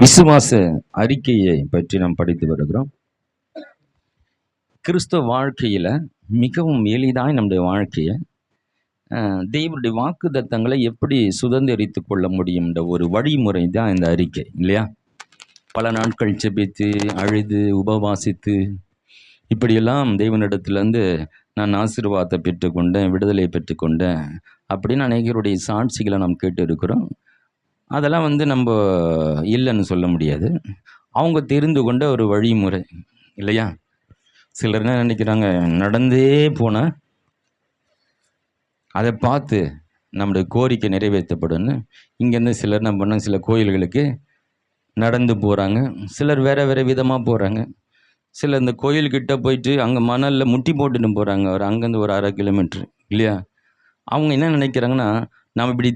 விசுவாச அறிக்கையை பற்றி நாம் படித்து வருகிறோம். கிறிஸ்தவ வாழ்க்கையில மிகவும் எளிதாய் நம்முடைய வாழ்க்கையை தேவனுடைய வாக்கு தத்தங்களை எப்படி சுதந்திரித்து கொள்ள முடியும் என்ற ஒரு வழிமுறை தான் இந்த அறிக்கை, இல்லையா? பல நாட்கள் செபித்து அழுது உபவாசித்து இப்படியெல்லாம் தேவனிடத்துலேருந்து நான் ஆசீர்வாதத்தை பெற்றுக்கொண்டேன், விடுதலை பெற்றுக்கொண்டேன் அப்படின்னு அநேகருடைய சாட்சிகளை நாம் கேட்டு இருக்கிறோம். அதெல்லாம் நம்ம இல்லைன்னு சொல்ல முடியாது. அவங்க தெரிந்து கொண்ட ஒரு வழிமுறை, இல்லையா? சிலர் என்ன நினைக்கிறாங்க, நடந்தே போனால் அதை பார்த்து நம்முடைய கோரிக்கை நிறைவேற்றப்படும்னு. இங்கேருந்து சிலர் என்ன பண்ணாங்க, சில கோயில்களுக்கு நடந்து போகிறாங்க, சிலர் வேறு விதமாக போகிறாங்க. சிலர் இந்த கோயில்கிட்ட போயிட்டு அங்கே மணலில் முட்டி போட்டுன்னு போகிறாங்க, அங்கேருந்து ஒரு 1/2 கிலோமீட்ரு, இல்லையா? அவங்க என்ன நினைக்கிறாங்கன்னா, நம்ம இப்படி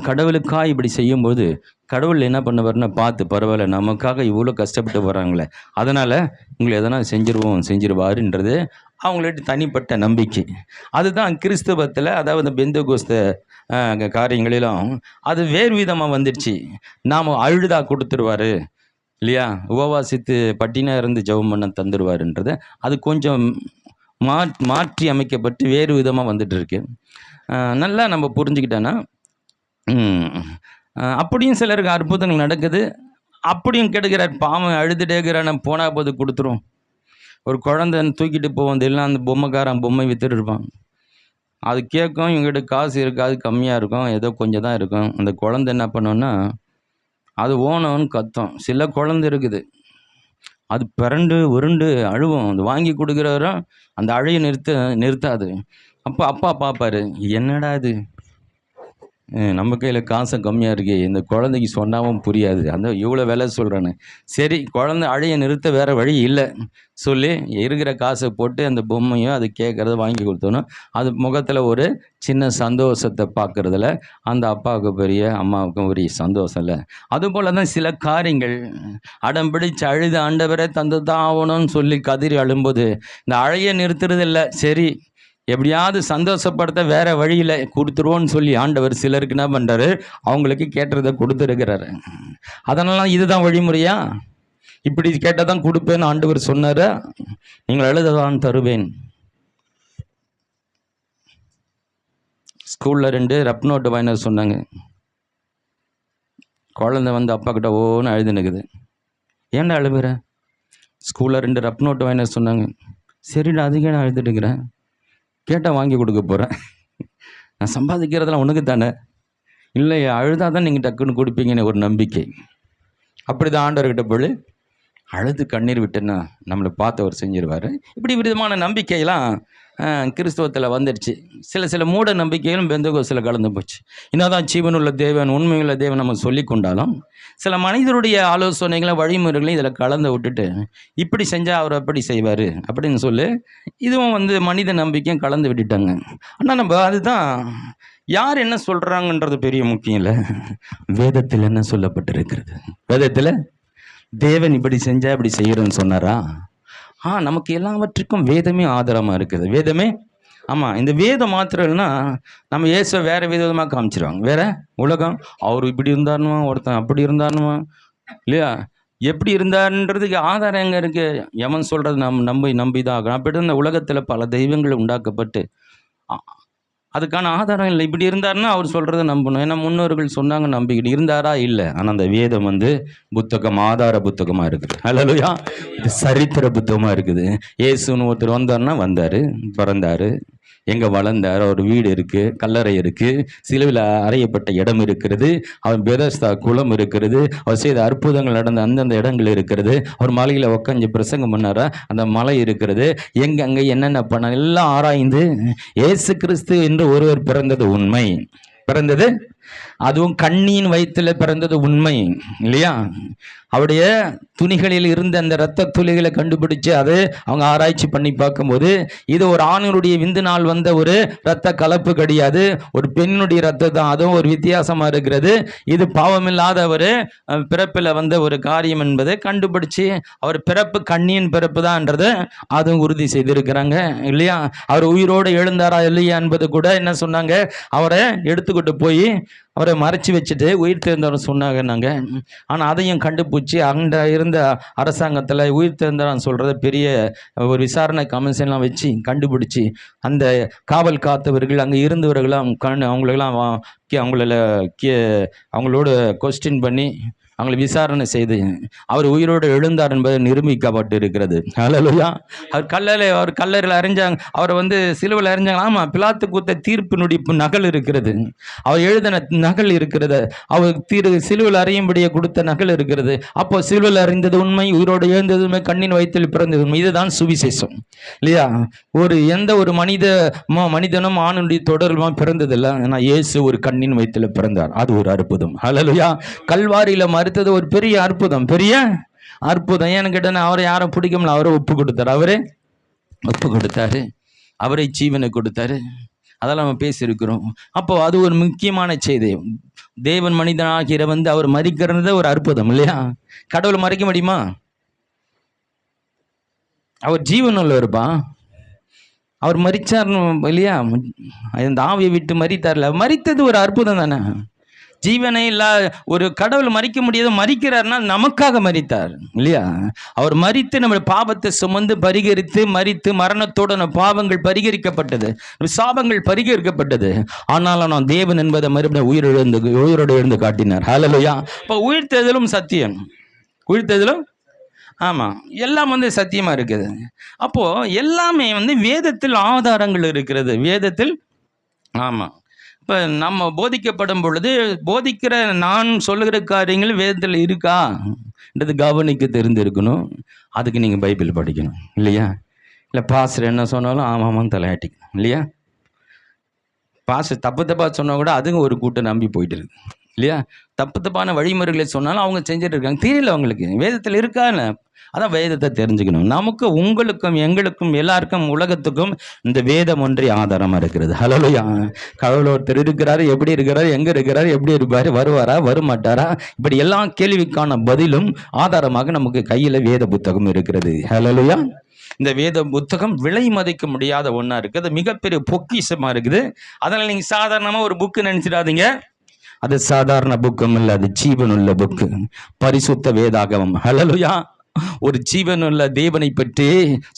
கடவுளுக்காக இப்படி செய்யும்போது கடவுள் என்ன பண்ணுவார்னா, பார்த்து பரவாயில்ல, நமக்காக இவ்வளோ கஷ்டப்பட்டு வராங்களே, அதனால் உங்களை எதனா செஞ்சிருவாருன்றது அவங்கள்ட்ட தனிப்பட்ட நம்பிக்கை. அதுதான் கிறிஸ்தவத்தில், அதாவது பெந்தகோஸ்த காரியங்களிலும் அது வேறு விதமாக வந்துடுச்சு. நாம் அழுதா கொடுத்துருவார், இல்லையா? உபவாசித்து பட்டினா இருந்து ஜெபம் பண்ண தந்துடுவாருன்றது அது கொஞ்சம் மாற்றி அமைக்கப்பட்டு வேறு விதமாக வந்துட்டு இருக்கு. நல்லா நம்ம புரிஞ்சுக்கிட்டோன்னா, அப்படியும் சிலருக்கு அற்புதங்கள் நடக்குது, அப்படியும் கெடுக்கிறார். பாவம் அழுதுட்டேக்கிறான், போனால் போது கொடுத்துரும். ஒரு குழந்தை தூக்கிட்டு போவோம், எல்லாம் அந்த பொம்மை வித்துட்டு இருப்பான். அது கேட்கும், இவங்ககிட்ட காசு இருக்காது, கம்மியாக இருக்கும், ஏதோ கொஞ்சம் தான் இருக்கும். அந்த குழந்தை என்ன பண்ணோன்னா, அது ஓனோன்னு கத்தும். சில குழந்தை இருக்குது, அது பிறண்டு உருண்டு அழுவும். அது வாங்கி கொடுக்குறவரும் அந்த அழையை நிறுத்தாது. அப்போ அப்பா பார்ப்பாரு, என்னடா இது, நம்ம கையில் காசு கம்மியாக இருக்கு, இந்த குழந்தைக்கு சொன்னாவும் புரியாது, அந்த இவ்வளோ விலை சொல்கிறேன்னு. சரி, குழந்தை அழையை நிறுத்த வேறு வழி இல்லை சொல்லி இருக்கிற காசை போட்டு அந்த பொம்மையும் அது கேட்குறத வாங்கி கொடுத்தோன்னா அது முகத்தில் ஒரு சின்ன சந்தோஷத்தை பார்க்குறதுல அந்த அப்பாவுக்கு பெரிய, அம்மாவுக்கும் பெரிய சந்தோஷம் இல்லை. அதுபோல் தான் சில காரியங்கள் அடம் பிடிச்சு அழுது ஆண்டவரே தந்து தான் ஆகணும்னு சொல்லி கதறி அழும்போது இந்த அழையை நிறுத்துறது இல்லை. சரி, எப்படியாவது சந்தோஷப்படுத்த வேற வழியில் கொடுத்துருவோன்னு சொல்லி ஆண்டவர் சிலருக்கு என்ன பண்ணுறாரு, அவங்களுக்கு கேட்டதை கொடுத்துருக்கிறாரு. அதனால இதுதான் வழிமுறையா? இப்படி கேட்டால் தான் கொடுப்பேன்னு ஆண்டவர் சொன்னார். நீங்கள் எழுததான் தருவேன். ஸ்கூலில் 2 ரப் நோட்டு வாங்கினது சொன்னாங்க. குழந்தை அப்பா கிட்ட ஓன்னு அழுதுனுக்குது. ஏன்டா அழுகுற? ஸ்கூலில் 2 ரப் நோட்டு வாங்கினது சொன்னாங்க. சரிடா, அதுக்கே நான் அழுதுட்டுக்கிறேன். கேட்டால் வாங்கி கொடுக்க போகிறேன், நான் சம்பாதிக்கிறதெல்லாம் உனக்கு தானே. இல்லை, அழுதா தான் நீங்கள் டக்குன்னு கொடுப்பீங்கன்னு ஒரு நம்பிக்கை. அப்படி தான் ஆண்டவர்கிட்ட போய் அழுது கண்ணீர் விட்டுன்னா நம்மளை பார்த்து அவர் செஞ்சிருவார். இப்படி விதமான நம்பிக்கையெல்லாம் கிறிஸ்தவத்தில் வந்துடுச்சு. சில மூட நம்பிக்கைகளும் பெந்தகோஸ்தில் கலந்து போச்சு. என்னதான் ஜீவனுள்ள தேவன், உண்மையுள்ள தேவன் நம்ம சொல்லி கொண்டாலும் சில மனிதருடைய ஆலோசனைகளை வழிமுறைகளையும் இதில் கலந்து விட்டுட்டு இப்படி செஞ்சால் அவர் அப்படி செய்வார் அப்படின்னு சொல்லி இதுவும் மனித நம்பிக்கையும் கலந்து விட்டுட்டாங்க. ஆனால் நம்ம அதுதான் யார் என்ன சொல்கிறாங்கன்றது பெரிய முக்கியம் இல்லை. வேதத்தில் என்ன சொல்லப்பட்டிருக்கிறது? வேதத்தில் தேவன் இப்படி செஞ்சால் இப்படி செய்கிறேன்னு சொன்னாரா? நமக்கு எல்லாவற்றுக்கும் வேதமே ஆதாரமாக இருக்குது. வேதமே, ஆமாம், இந்த வேதம் மாத்திரம்னா நம்ம இயேசுவை வேறு விதமாக காமிச்சிருவாங்க. வேற உலகம், அவர் இப்படி இருந்தாருனுமா, ஒருத்தன் அப்படி இருந்தாருனுமா, இல்லையா? எப்படி இருந்தாருன்றதுக்கு ஆதாரம் எங்கே இருக்குது? எவன் சொல்கிறது நம்பிதான் ஆகணும். அப்படி இந்த உலகத்தில் பல தெய்வங்கள் உண்டாக்கப்பட்டு அதுக்கான ஆதாரம் இல்லை. இப்படி இருந்தாருன்னா அவர் சொல்கிறத நம்பணும். ஏன்னா முன்னோர்கள் சொன்னாங்க, நம்பிக்கிட்டு இருந்தாரா? இல்லை. ஆனால் அந்த வேதம் புத்தகம், ஆதார புத்தகமாக இருக்குது. அல்லேலூயா. இது சரித்திர புத்தகமாக இருக்குது. இயேசுன்னு ஒருத்தர் வந்தார், பிறந்தார், எங்கே வளர்ந்தார், அவர் வீடு இருக்குது, கல்லறை இருக்குது, சிலுவையில் அறையப்பட்ட இடம் இருக்கிறது, அவர் பெதஸ்தா குளம் இருக்கிறது, அவர் செய்த அற்புதங்கள் நடந்த அந்தந்த இடங்கள் இருக்கிறது, அவர் மலையில் உட்காந்து பிரசங்கம் பண்ணாரா, அந்த மலை இருக்கிறது, எங்கெங்கே என்னென்ன பண்ண எல்லாம் ஆராய்ந்து இயேசு கிறிஸ்து என்று ஒருவர் பிறந்தது உண்மை, அதுவும் கண்ணியின் வயிற்றில் பிறந்தது உண்மை, இல்லையா? அவருடைய துணிகளில் இருந்த அந்த இரத்த துளிகளை கண்டுபிடிச்சு அதை அவங்க ஆராய்ச்சி பண்ணி பார்க்கும்போது இது ஒரு ஆணினுடைய விந்தினால் வந்த ஒரு இரத்த கலப்பு கிடையாது, ஒரு பெண்ணுடைய ரத்தம் தான். அதுவும் ஒரு வித்தியாசமா இருக்கிறது. இது பாவமில்லாத ஒரு பிறப்பில் வந்த ஒரு காரியம் என்பதை கண்டுபிடிச்சு அவர் பிறப்பு கண்ணியின் பிறப்பு தான்ன்றதை அதுவும் உறுதி செய்திருக்கிறாங்க இல்லையா. அவர் உயிரோடு எழுந்தாரா இல்லையா என்பது கூட என்ன சொன்னாங்க, அவரை எடுத்துக்கிட்டு போய் அவரை மறைச்சி வச்சுட்டு உயிர் தேர்ந்தவர் சொன்னாங்க நாங்கள். ஆனால் அதையும் கண்டுபிடிச்சி அங்கே இருந்த அரசாங்கத்தில் உயிர் தேர்ந்தவன் சொல்கிறத பெரிய ஒரு விசாரணை கமிஷன்லாம் வச்சு கண்டுபிடிச்சி அந்த காவல் காத்தவர்கள் அங்கே இருந்தவர்களாம் அவங்களெல்லாம் அவங்களோட கொஸ்டின் பண்ணி அவங்களை விசாரணை செய்து அவர் உயிரோடு எழுந்தார் என்பது நிரூபிக்கப்பட்டு இருக்கிறது. ஹல்லேலூயா. அவர் கல்லறையில் அறிஞ்சாங்க, அவரை சிலுவையில் அறிஞ்சாங்க. ஆமாம், பிலாத்து கொடுத்த தீர்ப்பினுடைய நகல் இருக்கிறது, அவர் எழுதின நகல் இருக்கிறது, அவர் சிலுவையில் அறியும்படியே கொடுத்த நகல் இருக்கிறது. அப்போ சிலுவையில் அறிந்தது உண்மை, உயிரோடு எழுந்தது உண்மை, கண்ணின் வயிற்றில் பிறந்தது உண்மை. இதுதான் சுவிசேஷம் இல்லையா. எந்த ஒரு மனிதனும் ஆணுடைய தொடர்பாக பிறந்ததில்லை. ஆனால் இயேசு ஒரு கண்ணின் வயிற்றில் பிறந்தார். அது ஒரு அற்புதம். ஹல்லேலூயா. கல்வாரியில் மறுத்தது ஒரு பெரிய அற்புதம், பெரிய அற்புதம். ஏன்னு கேட்டா அவரை யாரும் பிடிக்கும்ல, அவரை ஒப்பு கொடுத்தாரு, அவரை ஜீவனை கொடுத்தாரு. அதெல்லாம் நம்ம பேசியிருக்கிறோம். அப்போ அது ஒரு முக்கியமான செய்தி. தேவன் மனிதனாகிற அவர் மறிக்கிறது ஒரு அற்புதம் இல்லையா. கடவுளை மறைக்க முடியுமா? அவர் ஜீவன் உள்ளவருப்பா. அவர் மறிச்சார் இல்லையா, அந்த ஆவியை விட்டு மறித்தார்ல, மறித்தது ஒரு அற்புதம் தானே. ஜீவனை இல்லா ஒரு கடவுள் மறிக்க முடியாத, மறிக்கிறார்னா நமக்காக மறித்தார் இல்லையா. அவர் மறித்து நம்ம பாவத்தை சுமந்து பரிகரித்து மறித்து மரணத்தோட நம்ம பாவங்கள் பரிகரிக்கப்பட்டது, சாபங்கள் பரிகரிக்கப்பட்டது. ஆனாலும் நான் தேவன் என்பதை மறுபடியும் உயிரோடு எழுந்து காட்டினார். ஹல்லேலூயா. இப்போ உயிர்த்தெழுதலும் சத்தியம், உயிர்த்தெழுதலும் ஆமாம், எல்லாம் சத்தியமாக இருக்குது. அப்போது எல்லாமே வேதத்தில் ஆதாரங்கள் இருக்கிறது, வேதத்தில். ஆமாம், இப்போ நம்ம போதிக்கப்படும் பொழுது போதிக்கிற நான் சொல்லுகிற காரியங்கள் வேதத்தில் இருக்கான்றது கவனிக்க தெரிந்திருக்கணும். அதுக்கு நீங்கள் பைபிள் படிக்கணும் இல்லையா. இல்லை பாஸ்டர் என்ன சொன்னாலும் ஆமாம் தலையாட்டிக்கணும் இல்லையா. பாஸ்டர் தப்பாக சொன்னால் கூட அதுங்க ஒரு கூட்டம் நம்பி போயிட்டு இருக்கு இல்லையா. தப்பான வழிமுறைகளை சொன்னாலும் அவங்க செஞ்சுட்டு இருக்காங்க, தெரியல அவங்களுக்கு வேதத்தில் இருக்கான்னு. அதான் வேதத்தை தெரிஞ்சுக்கணும். நமக்கு உங்களுக்கும் எங்களுக்கும் எல்லாருக்கும் உலகத்துக்கும் இந்த வேதம் ஒன்றே ஆதாரமாக இருக்கிறது. ஹல்லேலூயா. கடவுள் ஒருத்தர் இருக்கிறாரு, எப்படி இருக்கிறாரு, எங்கே இருக்கிறாரு, எப்படி இருப்பார், வருவாரா வரமாட்டாரா, இப்படி எல்லா கேள்விக்கான பதிலும் ஆதாரமாக நமக்கு கையில் வேத புத்தகம் இருக்கிறது. ஹல்லேலூயா. இந்த வேத புத்தகம் விலை மதிக்க முடியாத ஒன்றா இருக்குது, மிகப்பெரிய பொக்கிஷமாக இருக்குது. அதனால் நீங்கள் சாதாரணமாக ஒரு புக்கு நினச்சிடாதீங்க, அது சாதாரண புக்கம் இல்லை, அது ஜீவனுள்ள புக்கு, பரிசுத்த வேதாகமம். ஹல்லேலூயா. ஒரு ஜீவனுள்ள தேவனை பற்றி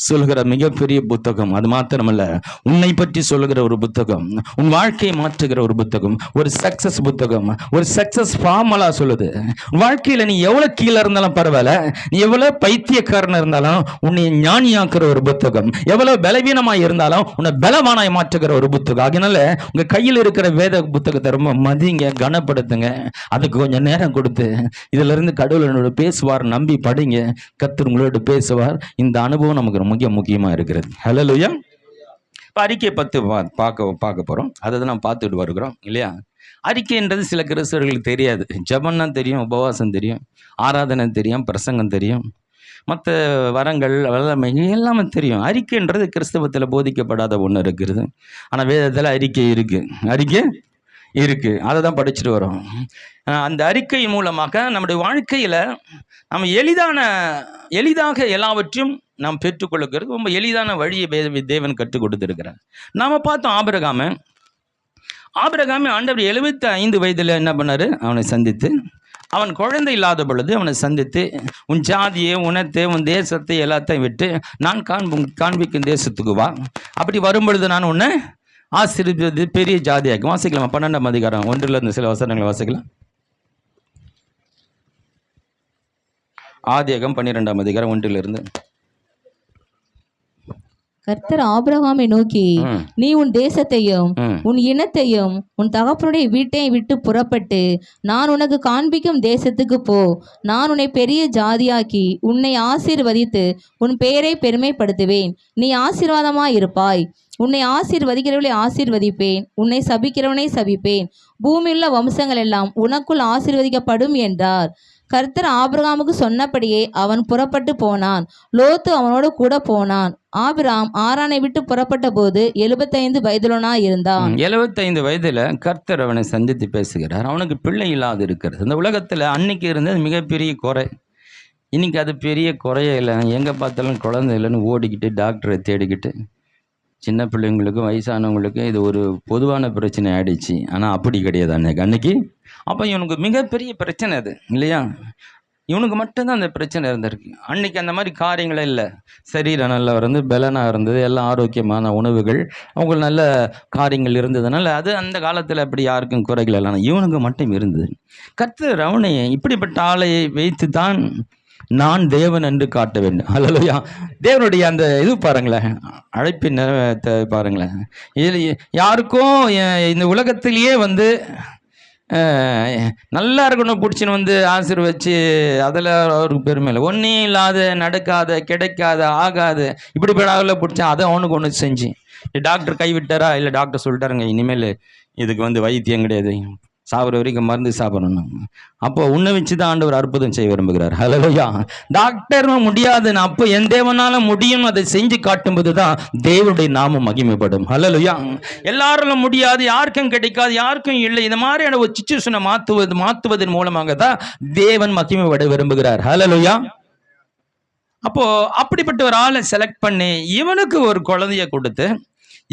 சொல்கிற மிகப்பெரிய புத்தகம். அது மாத்திரமல்ல, உன்னை பற்றி சொல்லுகிற ஒரு புத்தகம், உன் வாழ்க்கையை மாற்றுகிற ஒரு புத்தகம், ஒரு சக்சஸ் புத்தகம், ஒரு சக்சஸ் ஃபார்முலா சொல்லுது. வாழ்க்கையில நீ எவ்வளவு கீழே இருந்தாலும் பரவாயில்ல, நீ எவ்வளவு பைத்தியக்காரன் இருந்தாலும் உன்னை ஞானியாக்குற ஒரு புத்தகம், எவ்வளவு பலவீனமாய் இருந்தாலும் உன்னை பலவானாய் மாற்றுகிற ஒரு புத்தகம். அதனால உங்க கையில் இருக்கிற வேத புத்தகத்தை ரொம்ப மதிங்க, கனப்படுத்துங்க, அதுக்கு கொஞ்சம் நேரம் கொடுத்து இதுல இருந்து கடவுளோட பேசுவார் நம்பி படிங்க. கர்த்தர் உங்களோடு பேசுவார். இந்த அனுபவம் நமக்கு மிக முக்கியமாக இருக்கிறது. ஹல்லேலூயா. இப்போ அறிக்கை 10 பார்க்க போகிறோம். அதை தான் நம்ம பார்த்துட்டு வருகிறோம் இல்லையா. அறிக்கைன்றது சில கிறிஸ்தவர்களுக்கு தெரியாது. ஜபம்னா தெரியும், உபவாசம் தெரியும், ஆராதனை தெரியும், பிரசங்கம் தெரியும், மற்ற வரங்கள் வல்லமை எல்லாமே தெரியும். அறிக்கைன்றது கிறிஸ்தவத்தில் போதிக்கப்படாத ஒன்று இருக்கிறது. ஆனால் வேதத்தில் அறிக்கை இருக்குது, அதை தான் படிச்சுட்டு வரோம். அந்த அறிக்கை மூலமாக நம்முடைய வாழ்க்கையில் நம்ம எளிதாக எல்லாவற்றையும் நாம் பெற்றுக்கொள்ளுகிறது ரொம்ப எளிதான வழியை தேவன் கற்றுக் கொடுத்துருக்கிறார். நாம் பார்த்தோம் ஆபிரகாமை ஆண்டவர் 75 வயதில் என்ன பண்ணார், அவனை சந்தித்து, அவன் குழந்தை இல்லாத பொழுது அவனை சந்தித்து, உன் ஜாதியை, உனத்தை, உன் தேசத்தை எல்லாத்தையும் விட்டு நான் காண்பிக்கும் தேசத்துக்கு வா, அப்படி வரும்பொழுது நான் உன்னை ஆசீர்வதித்து பெரிய ஜாதியாக்கும். வாசிக்கலாம் 12ஆம் அதிகாரம் 1 சில வசனங்களை வாசிக்கலாம். ஆதியாகமம் 12ஆம் அதிகாரம் 1 கர்த்தர் ஆபிரகாமை நோக்கி, நீ உன் தேசத்தையும் உன் இனத்தையும் உன் தகப்பனுடைய வீட்டையும் விட்டு புறப்பட்டு நான் உனக்கு காண்பிக்கும் தேசத்துக்கு போ. நான் உன்னை பெரிய ஜாதியாக்கி உன்னை ஆசீர்வதித்து உன் பெயரை பெருமைப்படுத்துவேன். நீ ஆசீர்வாதமாய் இருப்பாய். உன்னை ஆசீர்வதிக்கிறவளை ஆசீர்வதிப்பேன், உன்னை சபிக்கிறவனை சபிப்பேன். பூமியுள்ள வம்சங்கள் எல்லாம் உனக்குள் ஆசீர்வதிக்கப்படும் என்றார். கர்த்தர் ஆபிரகாமுக்கு சொன்னபடியே அவன் புறப்பட்டு போனான். லோத்து அவனோடு கூட போனான். ஆபிராம் ஆரானை விட்டு புறப்பட்ட போது 75 வயதுள்ளவனாய் இருந்தான். 75 வயதுல கர்த்தர் அவனை சந்தித்து பேசுகிறார். அவனுக்கு பிள்ளை இல்லாது இருக்கிறது. இந்த உலகத்துல அன்னைக்கு இருந்தது மிகப்பெரிய குறை. இன்னைக்கு அது பெரிய குறையே இல்லை. எங்கே பார்த்தாலும் குழந்தை இல்லைன்னு ஓடிக்கிட்டு டாக்டரை தேடிக்கிட்டு, சின்ன பிள்ளைங்களுக்கும் வயசானவங்களுக்கும் இது ஒரு பொதுவான பிரச்சனை ஆயிடுச்சு. ஆனால் அப்படி கிடையாது அன்னைக்கு. அப்போ இவனுக்கு மிகப்பெரிய பிரச்சனை அது இல்லையா? இவனுக்கு மட்டும்தான் அந்த பிரச்சனை இருந்திருக்கு. அன்னைக்கு அந்த மாதிரி காரியங்களே இல்லை. சரீரம் நல்லா இருந்து பலனாக இருந்தது, எல்லாம் ஆரோக்கியமான உணவுகள், அவங்களுக்கு நல்ல காரியங்கள் இருந்ததுனால அது அந்த காலத்தில் அப்படி யாருக்கும் குறைகள் இல்லை. இவனுக்கு மட்டும் இருந்தது. கர்த்தர் அவனை இப்படிப்பட்ட ஆளை வைத்து தான் நான் தேவன் என்று காட்ட வேண்டும். அல்லேலூயா. தேவனுடைய அந்த இது பாருங்களேன், அழைப்பின் நிறைவேற்ற பாருங்களேன். இது யாருக்கும் இந்த உலகத்திலேயே நல்லா இருக்கணும் பிடிச்சின்னு ஆசீர்வச்சு அதில் அவருக்கு பெருமை இல்லை. ஒன்றும் இல்லாத, நடக்காத, கிடைக்காத, ஆகாது இப்படிப்பட்ட பிடிச்சா அதை அவனுக்கு ஒன்று செஞ்சு, டாக்டர் கைவிட்டாரா? இல்லை டாக்டர் சொல்லிட்டாருங்க இனிமேல் இதுக்கு வைத்தியம் கிடையாது, சாப்பிட்ற வரைக்கும் மருந்து சாப்பிடணும். அப்போ உன்னை வச்சு தான் ஆண்டவர் அற்புதம் செய்ய விரும்புகிறார். ஹல்லேலூயா. டாக்டரும் முடியாதுன்னு அப்போ என் தேவனால முடியும் அதை செஞ்சு காட்டும்போது தான் தேவனுடைய நாமம் மகிமைப்படும். ஹல்லேலூயா. எல்லாரும் முடியாது, யாருக்கும் கிடைக்காது, யாருக்கும் இல்லை, இந்த மாதிரியான ஒரு சிச்சுவேஷனை மாற்றுவதன் மூலமாக தான் தேவன் மகிமைப்பட விரும்புகிறார். ஹல்லேலூயா. அப்போ அப்படிப்பட்ட ஒரு ஆளை செலக்ட் பண்ணி இவனுக்கு ஒரு குழந்தைய கொடுத்து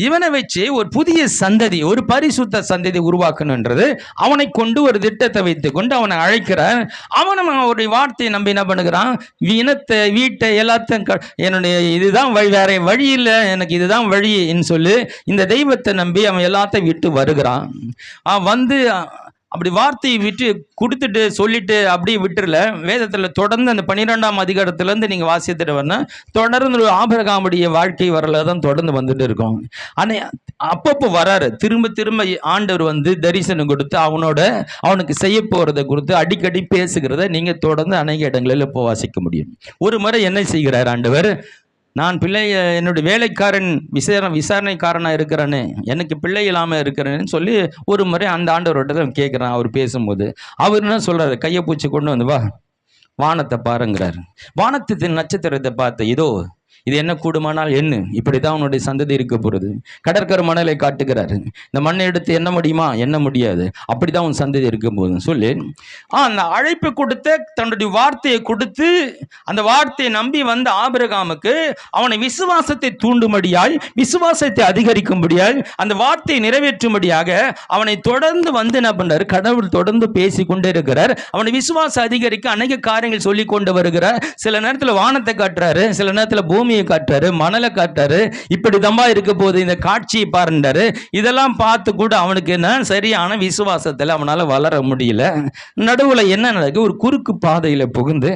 இவனை வச்சு ஒரு புதிய சந்ததி, ஒரு பரிசுத்த சந்ததி உருவாக்கணுன்றது அவனை கொண்டு ஒரு திட்டத்தை வைத்து கொண்டு அவனை அழைக்கிறார். அவனும் அவருடைய வார்த்தையை நம்பி என்ன பண்ணுகிறான்? இனத்தை, வீட்டை, எல்லாத்தையும் என்னுடைய இதுதான் வழி, வேற வழி இல்லை, எனக்கு இதுதான் வழின்னு சொல்லி இந்த தெய்வத்தை நம்பி அவன் எல்லாத்தையும் விட்டு வருகிறான். அப்படி வார்த்தையை விட்டு கொடுத்துட்டு சொல்லிட்டு அப்படியே விட்டுருல. வேதத்தில் தொடர்ந்து அந்த 12ஆம் அதிகாரத்திலேருந்து நீங்கள் வாசித்துட்டு வரணும், தொடர்ந்து ஆபிரகாமுடைய வாழ்க்கை வரலாறு தான் தொடர்ந்து வந்துட்டு இருக்கோம். ஆனால் அப்பப்போ வராரு, திரும்ப ஆண்டவர் தரிசனம் கொடுத்து அவனுக்கு செய்ய போகிறத கொடுத்து அடிக்கடி பேசுகிறத நீங்கள் தொடர்ந்து அநேக இடங்களில் இப்போ வாசிக்க முடியும். ஒரு முறை என்ன செய்கிறார் ஆண்டவர்? நான் என்னுடைய வேலைக்காரன் விசாரணைக்காரனாக இருக்கிறானே, எனக்கு பிள்ளை இல்லாமல் இருக்கிறேன்னு சொல்லி ஒரு முறை அந்த ஆண்டவர்கிட்ட கேட்குறான். அவர் பேசும்போது அவர் என்ன சொல்கிறாரு? கையை பூச்சி கொண்டு வா, வானத்தை பாருங்கிறார். வானத்தின் நட்சத்திரத்தை பார்த்து, இதோ இது என்ன கூடுமானால் என்ன, இப்படி தான் அவனுடைய சந்ததி இருக்க போகிறது. கடற்கரை மணலை காட்டுகிறாரு. இந்த மண்ணை எடுத்து என்ன முடியுமா? என்ன முடியாது, அப்படி தான் அவன் சந்ததி இருக்க போகுதுன்னு சொல்லி அந்த அழைப்பு கொடுத்து தன்னுடைய வார்த்தையை கொடுத்து அந்த வார்த்தையை நம்பி வந்த ஆபிரகாமுக்கு அவனை விசுவாசத்தை தூண்டும்படியாய், விசுவாசத்தை அதிகரிக்கும்படியாய், அந்த வார்த்தையை நிறைவேற்றும்படியாக அவனை தொடர்ந்து என்ன பண்றாரு? கடவுள் தொடர்ந்து பேசி கொண்டே இருக்கிறார். அவனை விசுவாசம் அதிகரிக்க அநேக காரியங்கள் சொல்லி கொண்டு வருகிறார். சில நேரத்தில் வானத்தை காட்டுறாரு, சில நேரத்தில் பூமியை காட்டுறாரு, மணலை காட்டுறாரு. இப்படி தம்பா இருக்க போது இந்த காட்சியை பாருண்டாரு. இதெல்லாம் பார்த்து கூட அவனுக்கு என்ன சரியான விசுவாசத்தில் அவனால் வளர முடியல. நடுவில் என்ன நடக்கு? ஒரு குறுக்கு பாதையில் புகுந்து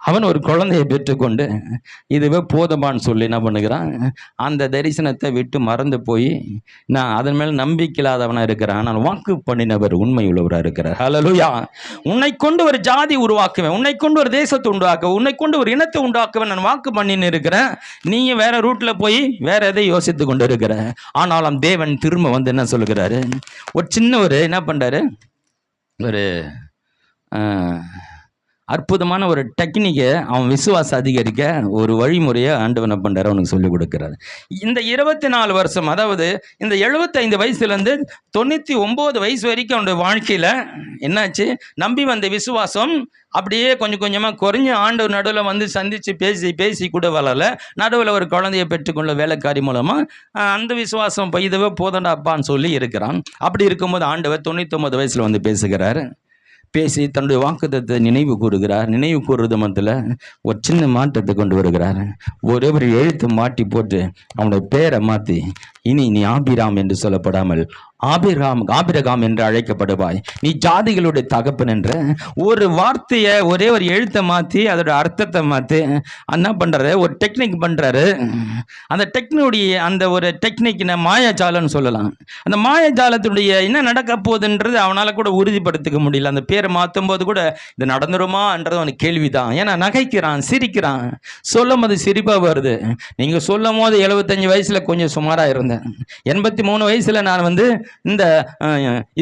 அவன் ஒரு குழந்தையை பெற்றுக்கொண்டு இதுவே போதமான்னு சொல்லி என்ன பண்ணுகிறான்? அந்த தரிசனத்தை விட்டு மறந்து போய் நான் அதன் மேல் நம்பிக்கை இல்லாதவனாக இருக்கிறேன். ஆனால் வாக்கு பண்ணினவர் உண்மை உள்ளவராக இருக்கிறார். ஹல்லேலூயா. உன்னை கொண்டு ஒரு ஜாதி உருவாக்குவேன், உன்னை கொண்டு ஒரு தேசத்தை உண்டாக்குவேன், உன்னை கொண்டு ஒரு இனத்தை உண்டாக்குவேன் நான் வாக்கு பண்ணின்னு இருக்கிறேன். நீங்க வேற ரூட்ல போய் வேற எதை யோசித்து கொண்டு இருக்கிற. ஆனாலும் தேவன் திரும்ப என்ன சொல்லுகிறாரு? ஒரு சின்ன என்ன பண்றாரு? ஒரு அற்புதமான ஒரு டெக்னிக்கை அவன் விசுவாசம் அதிகரிக்க ஒரு வழிமுறையை ஆண்டவன் என்ன பண்றாரு? அவனுக்கு சொல்லிக் கொடுக்கிறாரு. இந்த 24 வருஷம், அதாவது இந்த 75 வயசுலேருந்து 99 வயசு வரைக்கும் அவனுடைய வாழ்க்கையில் என்னாச்சு? நம்பி வந்த விசுவாசம் அப்படியே கொஞ்சம் கொஞ்சமாக குறைஞ்ச ஆண்டவர் நடுவில் சந்தித்து பேசி கூட வளரல. நடுவில் ஒரு குழந்தையை பெற்றுக்கொள்ள வேலைக்காரி மூலமாக அந்த விசுவாசம் இதுவே போதண்டா அப்பான்னு சொல்லி இருக்கிறான். அப்படி இருக்கும்போது ஆண்டவர் 99 வயசில் பேசுகிறார். பேசி தன்னுடைய வாக்குத்தத்தை நினைவு கூறுகிறார். நினைவு கூறுறது மத்தியில் ஒரு சின்ன மாற்றத்தை கொண்டு வருகிறார். ஒரே ஒரு எழுத்து மாட்டி போட்டு அவனுடைய பேரை மாற்றி இனி நீ ஆபிராம் என்று சொல்லப்படாமல் ஆபிரகாம் என்று அழைக்கப்படுவாய், நீ ஜாதிகளுடைய தகப்பன் என்ற ஒரு வார்த்தையை, ஒரே ஒரு எழுத்தை மாற்றி அதோட அர்த்தத்தை மாற்றி என்ன பண்ணுறாரு? ஒரு டெக்னிக் பண்ணுறாரு. அந்த அந்த ஒரு டெக்னிக்னா மாயாஜாலம்னு சொல்லலாம். அந்த மாயாஜாலத்துடைய என்ன நடக்க போகுதுன்றது அவனால் கூட உறுதிப்படுத்திக்க முடியல. அந்த பேரை மாற்றும் போது கூட இது நடந்துருமான்றது அவனுக்கு கேள்விதான். ஏன்னா நகைக்கிறான், சிரிக்கிறான். சொல்லும் போது சிரிப்பாக வருது. நீங்கள் சொல்லும் போது 75 வயசில் கொஞ்சம் சுமாராக இருந்தேன், 83 வயசில் நான் இந்த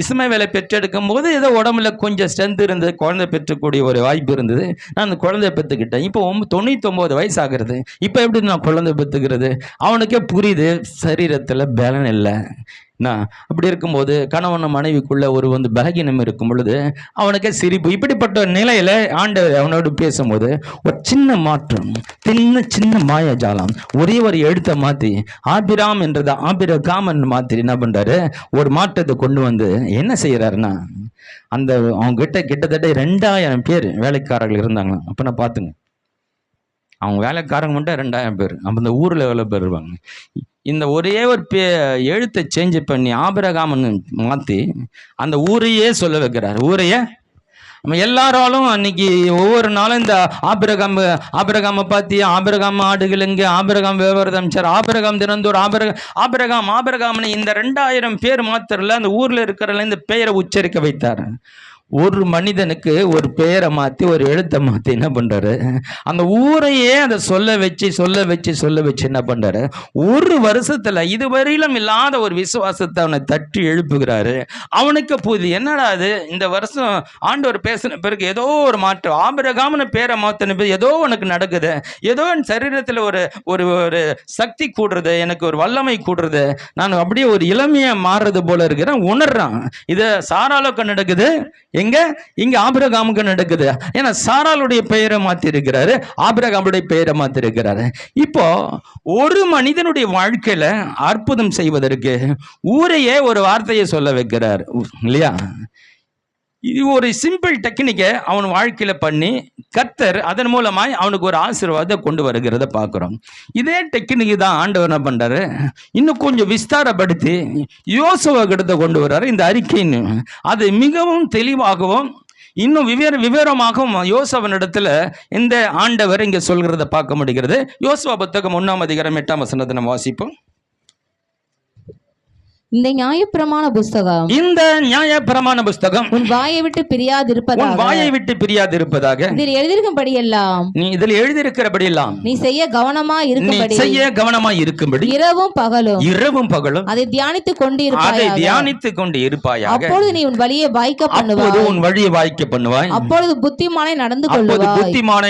இஸ்மவேலை பெற்றெடுக்கும் போது ஏதோ உடம்புல கொஞ்சம் ஸ்ட்ரென்த் இருந்தது, குழந்தை பெற்றக்கூடிய ஒரு வாய்ப்பு இருந்தது. நான் அந்த குழந்தைய பெற்றுக்கிட்டேன். இப்போ 99 வயசு ஆகிறது. இப்போ எப்படி நான் குழந்தை பெற்றுக்கிறது? அவனுக்கே புரியுது சரீரத்தில் பலன் இல்லை. நான் அப்படி இருக்கும்போது கணவன் மனைவிக்குள்ள ஒரு பலகீனம் இருக்கும் பொழுது அவனுக்கே சிரிப்பு. இப்படிப்பட்ட நிலையில ஆண்டவர் அவனோடு பேசும்போது ஒரு சின்ன மாற்றம், சின்ன மாயாஜாலம், ஒரே ஒரு எழுத்தை மாற்றி ஆபிராம் என்றதை ஆபிரகாமன் மாற்றி என்ன பண்றாரு, ஒரு மாற்றத்தை கொண்டு வந்து என்ன செய்யறாருன்னா, அந்த அவங்க கிட்டத்தட்ட 2000 பேர் வேலைக்காரர்கள் இருந்தாங்க. அப்ப நான் பார்த்துங்க, அவங்க வேலைக்காரங்க மட்டும் 2000 பேர். அப்போ இந்த ஊரில் எவ்வளோ பேர் இருப்பாங்க? இந்த ஒரே ஒரு எழுத்தை சேஞ்ச் பண்ணி ஆபிரகாம்னு மாற்றி அந்த ஊரையே சொல்ல வைக்கிறார். ஊரையே நம்ம எல்லாராலும் அன்னைக்கு ஒவ்வொரு நாளும் இந்த ஆபிரகாமை பார்த்து ஆபிரகாம் ஆடுகள் எங்கே, ஆபிரகாம் விவரத்தை அமைச்சார், ஆபிரகாம் தினந்தோர் ஆபிரகாம்னு இந்த 2000 பேர் மாத்திரல அந்த ஊரில் இருக்கிற இந்த பெயரை உச்சரிக்க வைத்தார். ஒரு மனிதனுக்கு ஒரு பெயரை மாற்றி ஒரு எழுத்தை மாற்றி என்ன பண்ணுறாரு, அந்த ஊரையே அதை சொல்ல வச்சு என்ன பண்ணுறாரு, ஒரு வருஷத்தில் இதுவரையிலும் இல்லாத ஒரு விசுவாசத்தை அவனை தட்டி எழுப்புகிறாரு. அவனுக்கு புது என்னடா அது, இந்த வருஷம் ஆண்டவர் பேசின பிறகு ஏதோ ஒரு மாற்றம், ஆபிரகாம்னு பேரை மாற்றின பிறகு ஏதோ உனக்கு நடக்குது, ஏதோ என் சரீரத்தில் ஒரு ஒரு ஒரு சக்தி கூடுறது, எனக்கு ஒரு வல்லமை கூடுறது, நான் அப்படியே ஒரு இளமையை மாறுறது போல இருக்கிறேன் உணர்றான். இது சாராளுக்கு நடக்குது, இங்க ஆபிரகாமுக்கு நடக்குது. ஏன்னா சாராளுடைய பெயரை மாத்தி இருக்கிறாரு, ஆபிரகாமுடைய பெயரை மாத்தி இருக்கிறாரு. இப்போ ஒரு மனிதனுடைய வாழ்க்கையில அற்புதம் செய்வதற்கு ஊரையே ஒரு வார்த்தையை சொல்ல வைக்கிறார் இல்லையா? இது ஒரு சிம்பிள் டெக்னிக்கை அவன் வாழ்க்கையில பண்ணி கர்த்தர் அதன் மூலமாய் அவனுக்கு ஒரு ஆசீர்வாதத்தை கொண்டு வருகிறத பார்க்கிறோம். இதே டெக்னிக்கு தான் ஆண்டவர் என்ன பண்றாரு, இன்னும் கொஞ்சம் விஸ்தாரப்படுத்தி யோசுவா கிட்ட கொண்டு வர்றாரு. இந்த அறிக்கைன்னு அது மிகவும் தெளிவாகவும் இன்னும் விவரமாகவும் யோசுவனிடத்துல இந்த ஆண்டவர் இங்க சொல்கிறத பார்க்க முடிகிறது. யோசுவா புத்தகம் 1ஆம் அதிகாரம் 8ஆம் வசனத்தை நம்ம வாசிப்போம். இந்த நியாயப்பிரமாண புஸ்தகம் உன் வாயை விட்டு பிரியாதிருப்பதாக இதில் எழுதியிருக்கும்படியெல்லாம் நீ இதில் எழுதியிருக்கிறபடியெல்லாம் நீ செய்ய கவனமாய் இருக்கும்படி இரவும் பகலும் அதை தியானித்துக் கொண்டு இருப்பாயாக. அப்பொழுது நீ உன் வழியை வாய்க்க பண்ணுவாய். அப்பொழுது புத்திமானை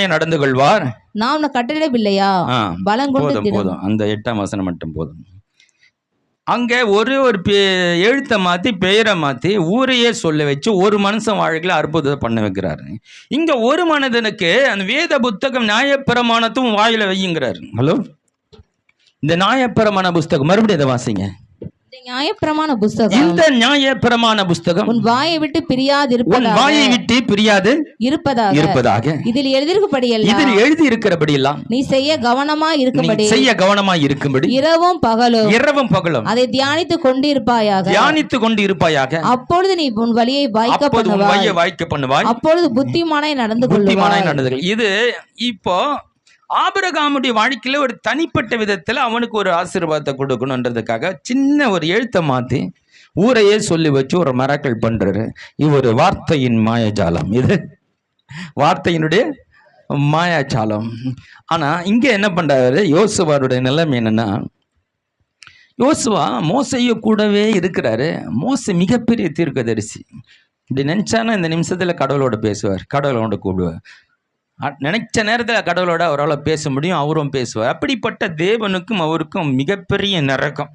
நடந்து கொள்வார். நான் உன்னை கட்டளையிடவில்லையா? பலம் கொண்டு போதும். அந்த 8ஆம் வசனம் மட்டும் போதும். அங்கே ஒரு எழுத்தை மாற்றி பெயரை மாற்றி ஊரையே சொல்ல வச்சு ஒரு மனுஷன் வாழ்க்கையில் அற்புதத்தை பண்ண வைக்கிறாரு. இங்கே ஒரு மனிதனுக்கு அந்த வேத புத்தகம் நியாயப்பிரமாணத்தும் வாயில வையுங்கிறார். ஹலோ, இந்த நியாயப்பிரமாண புஸ்தகம் மறுபடியும் இதை வாசிங்க. நியாயப்பிரமாண புஸ்தகம் இந்த நியாயப்பிரமாண புஸ்தகம் உன் வாயை விட்டு பிரியாது இருப்பதாக இதில் எழுதியிருக்கிறபடியெல்லாம் நீ செய்ய கவனமாய் இருக்கும்படி இரவும் பகலும் அதை தியானித்துக் கொண்டு இருப்பாயாக. அப்பொழுது நீ உன் வழியை வாய்க்க பண்ணுவாய். அப்பொழுது புத்திமானாய் நடந்து கொள்வாய். இது இப்போ ஆபிரகாமுடைய வாழ்க்கையில ஒரு தனிப்பட்ட விதத்தில் அவனுக்கு ஒரு ஆசீர்வாதத்தை கொடுக்கணுன்றதுக்காக சின்ன ஒரு எழுத்தை மாற்றி ஊரையே சொல்லி வச்சு ஒரு மிராக்கிள் பண்றாரு. இது ஒரு வார்த்தையின் மாயாஜாலம், இது வார்த்தையினுடைய மாயாஜாலம். ஆனா இங்க என்ன பண்றாரு, யோசுவாருடைய நிலைமை என்னன்னா, யோசுவா மோசைய கூடவே இருக்கிறாரு. மோசை மிகப்பெரிய தீர்க்கதரிசி. இப்படி நினைச்சானா இந்த நிமிஷத்துல கடவுளோட பேசுவார், கடவுளோட கூப்பிடுவார். நினைச்ச நேரத்தில் கடவுளோட அவரால் பேச முடியும், அவரும் பேசுவார். அப்படிப்பட்ட தேவனுக்கும் அவருக்கும் மிகப்பெரிய நரக்கம்.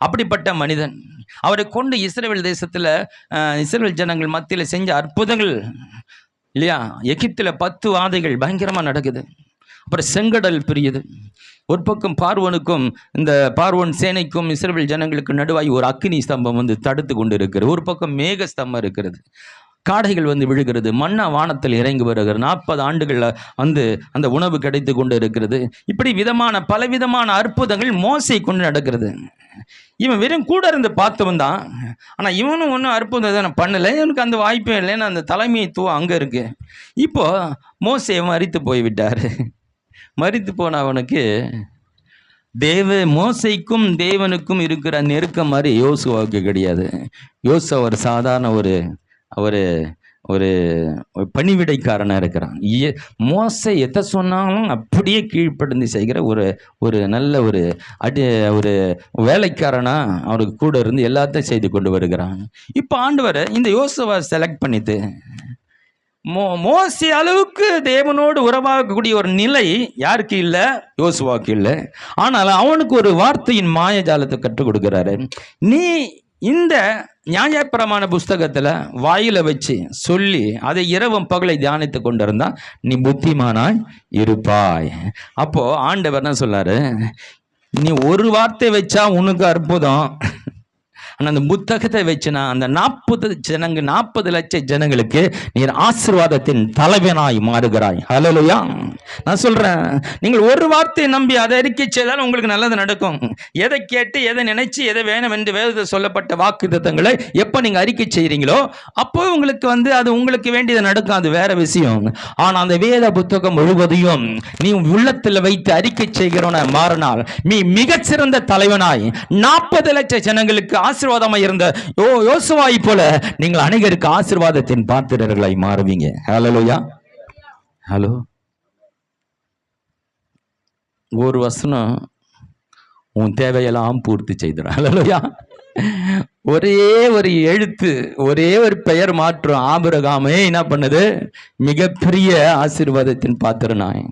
அப்படிப்பட்ட மனிதன் அவரை கொண்டு இஸ்ரவேல் தேசத்தில் இஸ்ரவேல் ஜனங்கள் மத்தியில் செஞ்ச அற்புதங்கள் இல்லையா? எகிப்தில் 10 வாதைகள் பயங்கரமாக நடக்குது. அப்புறம் செங்கடல் பிரியுது. ஒரு பக்கம் பார்வோனுக்கும் இந்த பார்வோன் சேனைக்கும் இஸ்ரவேல் ஜனங்களுக்கு நடுவாய் ஒரு அக்கினி ஸ்தம்பம் தடுத்து கொண்டு இருக்கிறது. ஒரு பக்கம் மேக ஸ்தம்பம் இருக்கிறது. காடைகள் விழுகிறது. மன்னா வானத்தில் இறங்கி வருகிறது. 40 ஆண்டுகள் அந்த உணவு கிடைத்து கொண்டு இருக்கிறது. இப்படி பலவிதமான அற்புதங்கள் மோசை கொண்டு நடக்கிறது. இவன் வெறும் கூட இருந்து பார்த்தவன் தான். ஆனால் இவனும் ஒன்றும் அற்புதம் பண்ணலை. இவனுக்கு அந்த வாய்ப்பே இல்லைன்னு அந்த தலைமைத்துவம் அங்கே இருக்கு. இப்போ மோசையை மரித்து போய்விட்டார். மரித்து போன அவனுக்கு மோசைக்கும் தேவனுக்கும் இருக்கிற நெருக்கம் மாதிரி யோசுவாவுக்கு கிடையாது. யோசுவா ஒரு சாதாரண ஒரு பணிவிடைக்காரனாக இருக்கிறான். மோசே எதை சொன்னாலும் அப்படியே கீழ்ப்படிந்து செய்கிற ஒரு நல்ல ஒரு வேலைக்காரனாக அவருக்கு கூட இருந்து எல்லாத்தையும் செய்து கொண்டு வருகிறான். இப்போ ஆண்டவர் இந்த யோசுவா செலக்ட் பண்ணிட்டு மோசே அளவுக்கு தேவனோடு உறவாகக்கூடிய ஒரு நிலை யாருக்கு இல்லை? யோசுவாவுக்கு இல்லை. ஆனால் அவனுக்கு ஒரு வார்த்தையின் மாயஜாலத்தை கற்றுக் கொடுக்கிறாரு. நீ இந்த நியாயப்பிரமாண புஸ்தகத்தில் வாயில வச்சு சொல்லி அதை இரவும் பகலை தியானித்து கொண்டிருந்தா நீ புத்திமானாய் இருப்பாய். அப்போ ஆண்டவர் என்ன சொல்லாரு? நீ ஒரு வார்த்தை வச்சா உனக்கு அற்புதம். ஆனால் அந்த புத்தகத்தை வச்சுனா அந்த 40 லட்சம் ஜனங்களுக்கு நீர் ஆசீர்வாதத்தின் தலைவனாய் மாறுகிறாய். ஹல்லேலூயா. நான் சொல்றேன், நீங்கள் ஒரு வார்த்தையை நம்பி அதை அறிக்கை செய்தால் உங்களுக்கு நல்லது நடக்கும். எதை கேட்டு எதை நினைச்சு எதை வேணும் என்று வேதத்தில் சொல்லப்பட்ட வாக்குத்தத்தங்களை எப்போ நீங்க அறிக்கை செய்கிறீங்களோ அப்போ உங்களுக்கு அது உங்களுக்கு வேண்டியது நடக்கும். அது வேற விஷயம். ஆனால் அந்த வேத புத்தகம் முழுவதையும் நீ உள்ளத்தில் வைத்து அறிக்கை செய்கிறவன மாறினால் நீ மிகச்சிறந்த தலைவனாய் 40 லட்சம் ஜனங்களுக்கு ஆசீர்வாதமாய் இருந்த யோசுவாவை போல நீங்கள் அநேகருக்கு ஆசீர்வாதத்தின் பாத்திரர்களாய் மாறுவீங்க. ஹல்லேலூயா. ஹலோ, ஒரு வசனம் உன் தேவையெல்லாம் பூர்த்தி செய்துடும். ஹல்லேலூயா. ஒரே ஒரு எழுத்து, ஒரே ஒரு பெயர் மாற்றம் ஆபிரகாமே என்ன பண்ணுது? மிகப்பெரிய ஆசீர்வாதத்தின் பாத்திரனாய்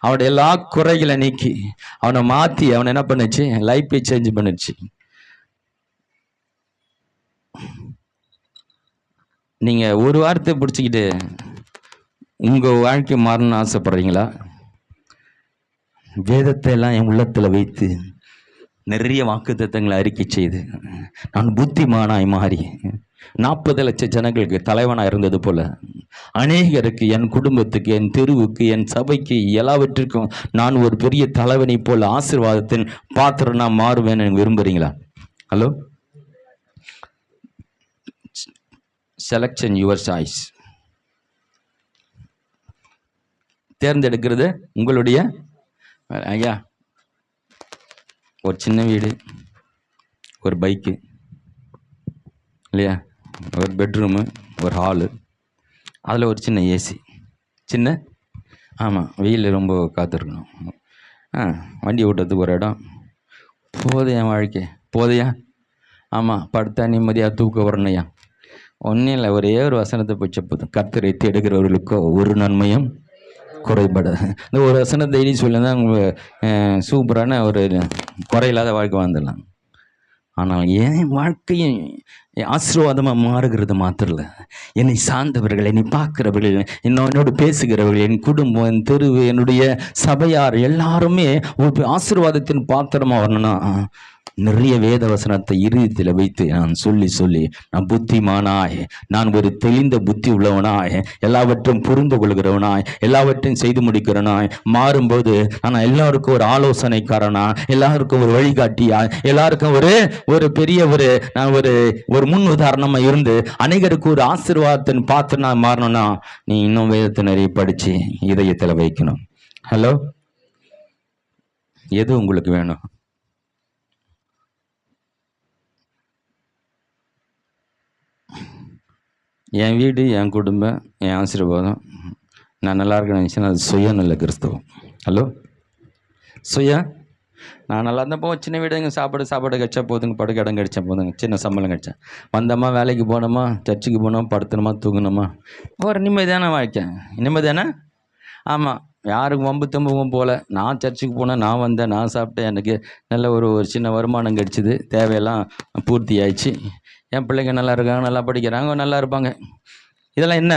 அவனுடைய எல்லா குறைகளை நீக்கி அவனை மாற்றி அவனை என்ன பண்ணுச்சு? லைஃபை சேஞ்ச் பண்ணுச்சு. நீங்க ஒரு வார்த்தை பிடிச்சிக்கிட்டு உங்க வாழ்க்கை மாறணும்னு ஆசைப்படுறீங்களா? வேதத்தை எல்லாம் என் உள்ளத்துல வைத்து நிறைய வாக்குத்தத்தங்களை அறிக்கை செய்து நான் புத்திமானாய் மாறி 40 லட்சம் ஜனங்களுக்கு தலைவனாக இருந்தது போல அநேகருக்கு, என் குடும்பத்துக்கு, என் தெருவுக்கு, என் சபைக்கு, எல்லாவற்றிற்கும் நான் ஒரு பெரிய தலைவனை போல ஆசீர்வாதத்தின் பாத்திரம் நான் மாறுவேன்னு விரும்புறீங்களா? Hello, selection your choice. தேர்ந்தெடுக்கிறது உங்களுடைய. ஐயா, ஒரு சின்ன வீடு, ஒரு பைக்கு இல்லையா, ஒரு பெட்ரூமு, ஒரு ஹாலு, அதில் ஒரு சின்ன ஏசி, சின்ன ஆமாம் வெயில் ரொம்ப காத்திருக்கணும், வண்டி ஓட்டுறதுக்கு ஒரு இடம், போதையா வாழ்க்கை, போதையா ஆமாம் படுத்தா நிம்மதியாக தூக்க வரணையா. ஒன்றும் இல்லை, ஒரே ஒரு வசனத்தை போச்சு போதும். கர்த்தரை தேடுகிறவர்களுக்கோ ஒரு நன்மையும் குறைபட. இந்த ஒரு வசனத்தை டெய்லி சொல்லியிருந்தா உங்களுக்கு சூப்பரான ஒரு குறையில்லாத வாழ்க்கை வாழ்ந்துடலாம். ஆனால் என் வாழ்க்கையும் ஆசீர்வாதமாக மாறுகிறது மாத்திரம் இல்லை, என்னை சார்ந்தவர்கள், என்னை பார்க்கிறவர்கள், என்னோடு பேசுகிறவர்கள், என் குடும்பம், என் தெருவு, என்னுடைய சபையார் எல்லாருமே ஒரு ஆசீர்வாதத்தின் பாத்திரமாக வரணும்னா நிறைய வேத வசனத்தை இருதயத்தில் வைத்து நான் சொல்லி நான் புத்திமானாய், நான் ஒரு தெளிந்த புத்தி உள்ளவனாய், எல்லாவற்றையும் புரிந்து கொள்கிறவனாய், எல்லாவற்றையும் செய்து முடிக்கிறவனாய் மாறும்போது நான் எல்லாருக்கும் ஒரு ஆலோசனைக்காரனா, எல்லாருக்கும் ஒரு வழிகாட்டியா, எல்லாருக்கும் ஒரு பெரிய நான் ஒரு முன் உதாரணமா இருந்து அநேகருக்கு ஒரு ஆசீர்வாதத்தின் பாத்திரனா மாறணும்னா நீ இன்னும் வேதத்தை நிறைய படிச்சு இதயத்தில் வைக்கணும். ஹலோ, எது உங்களுக்கு வேணும்? என் வீடு, என் குடும்பம், என் ஆசீர்வாதம், நான் நல்லா இருக்கேன்னு நினச்சேன்னா அது சுயநல கிறிஸ்தவம். ஹலோ, நான் நல்லா இருந்தப்போ சின்ன வீடு, எங்கள் சாப்பாடு கிடச்சா போதுங்க, படுக்க இடம் கிடச்சா போதுங்க, சின்ன சம்பளம் கிடச்சேன், வந்தோமா வேலைக்கு போனோமா, சர்ச்சுக்கு போனோமா, படுத்தணுமா, தூங்கணுமா, ஒரு நிம்மதியான வாழ்க்கை. நிம்மதியான ஆமாம், யாருக்கும் வம்பு தம்புவும் போல. நான் சர்ச்சுக்கு போனேன், நான் வந்தேன், நான் சாப்பிட்டேன், எனக்கு நல்ல ஒரு சின்ன வருமானம் கிடச்சிது, தேவையெல்லாம் பூர்த்தி ஆயிடுச்சு, என் பிள்ளைங்க நல்லா இருக்காங்க, நல்லா படிக்கிறாங்க, நல்லா இருப்பாங்க. இதெல்லாம் என்ன?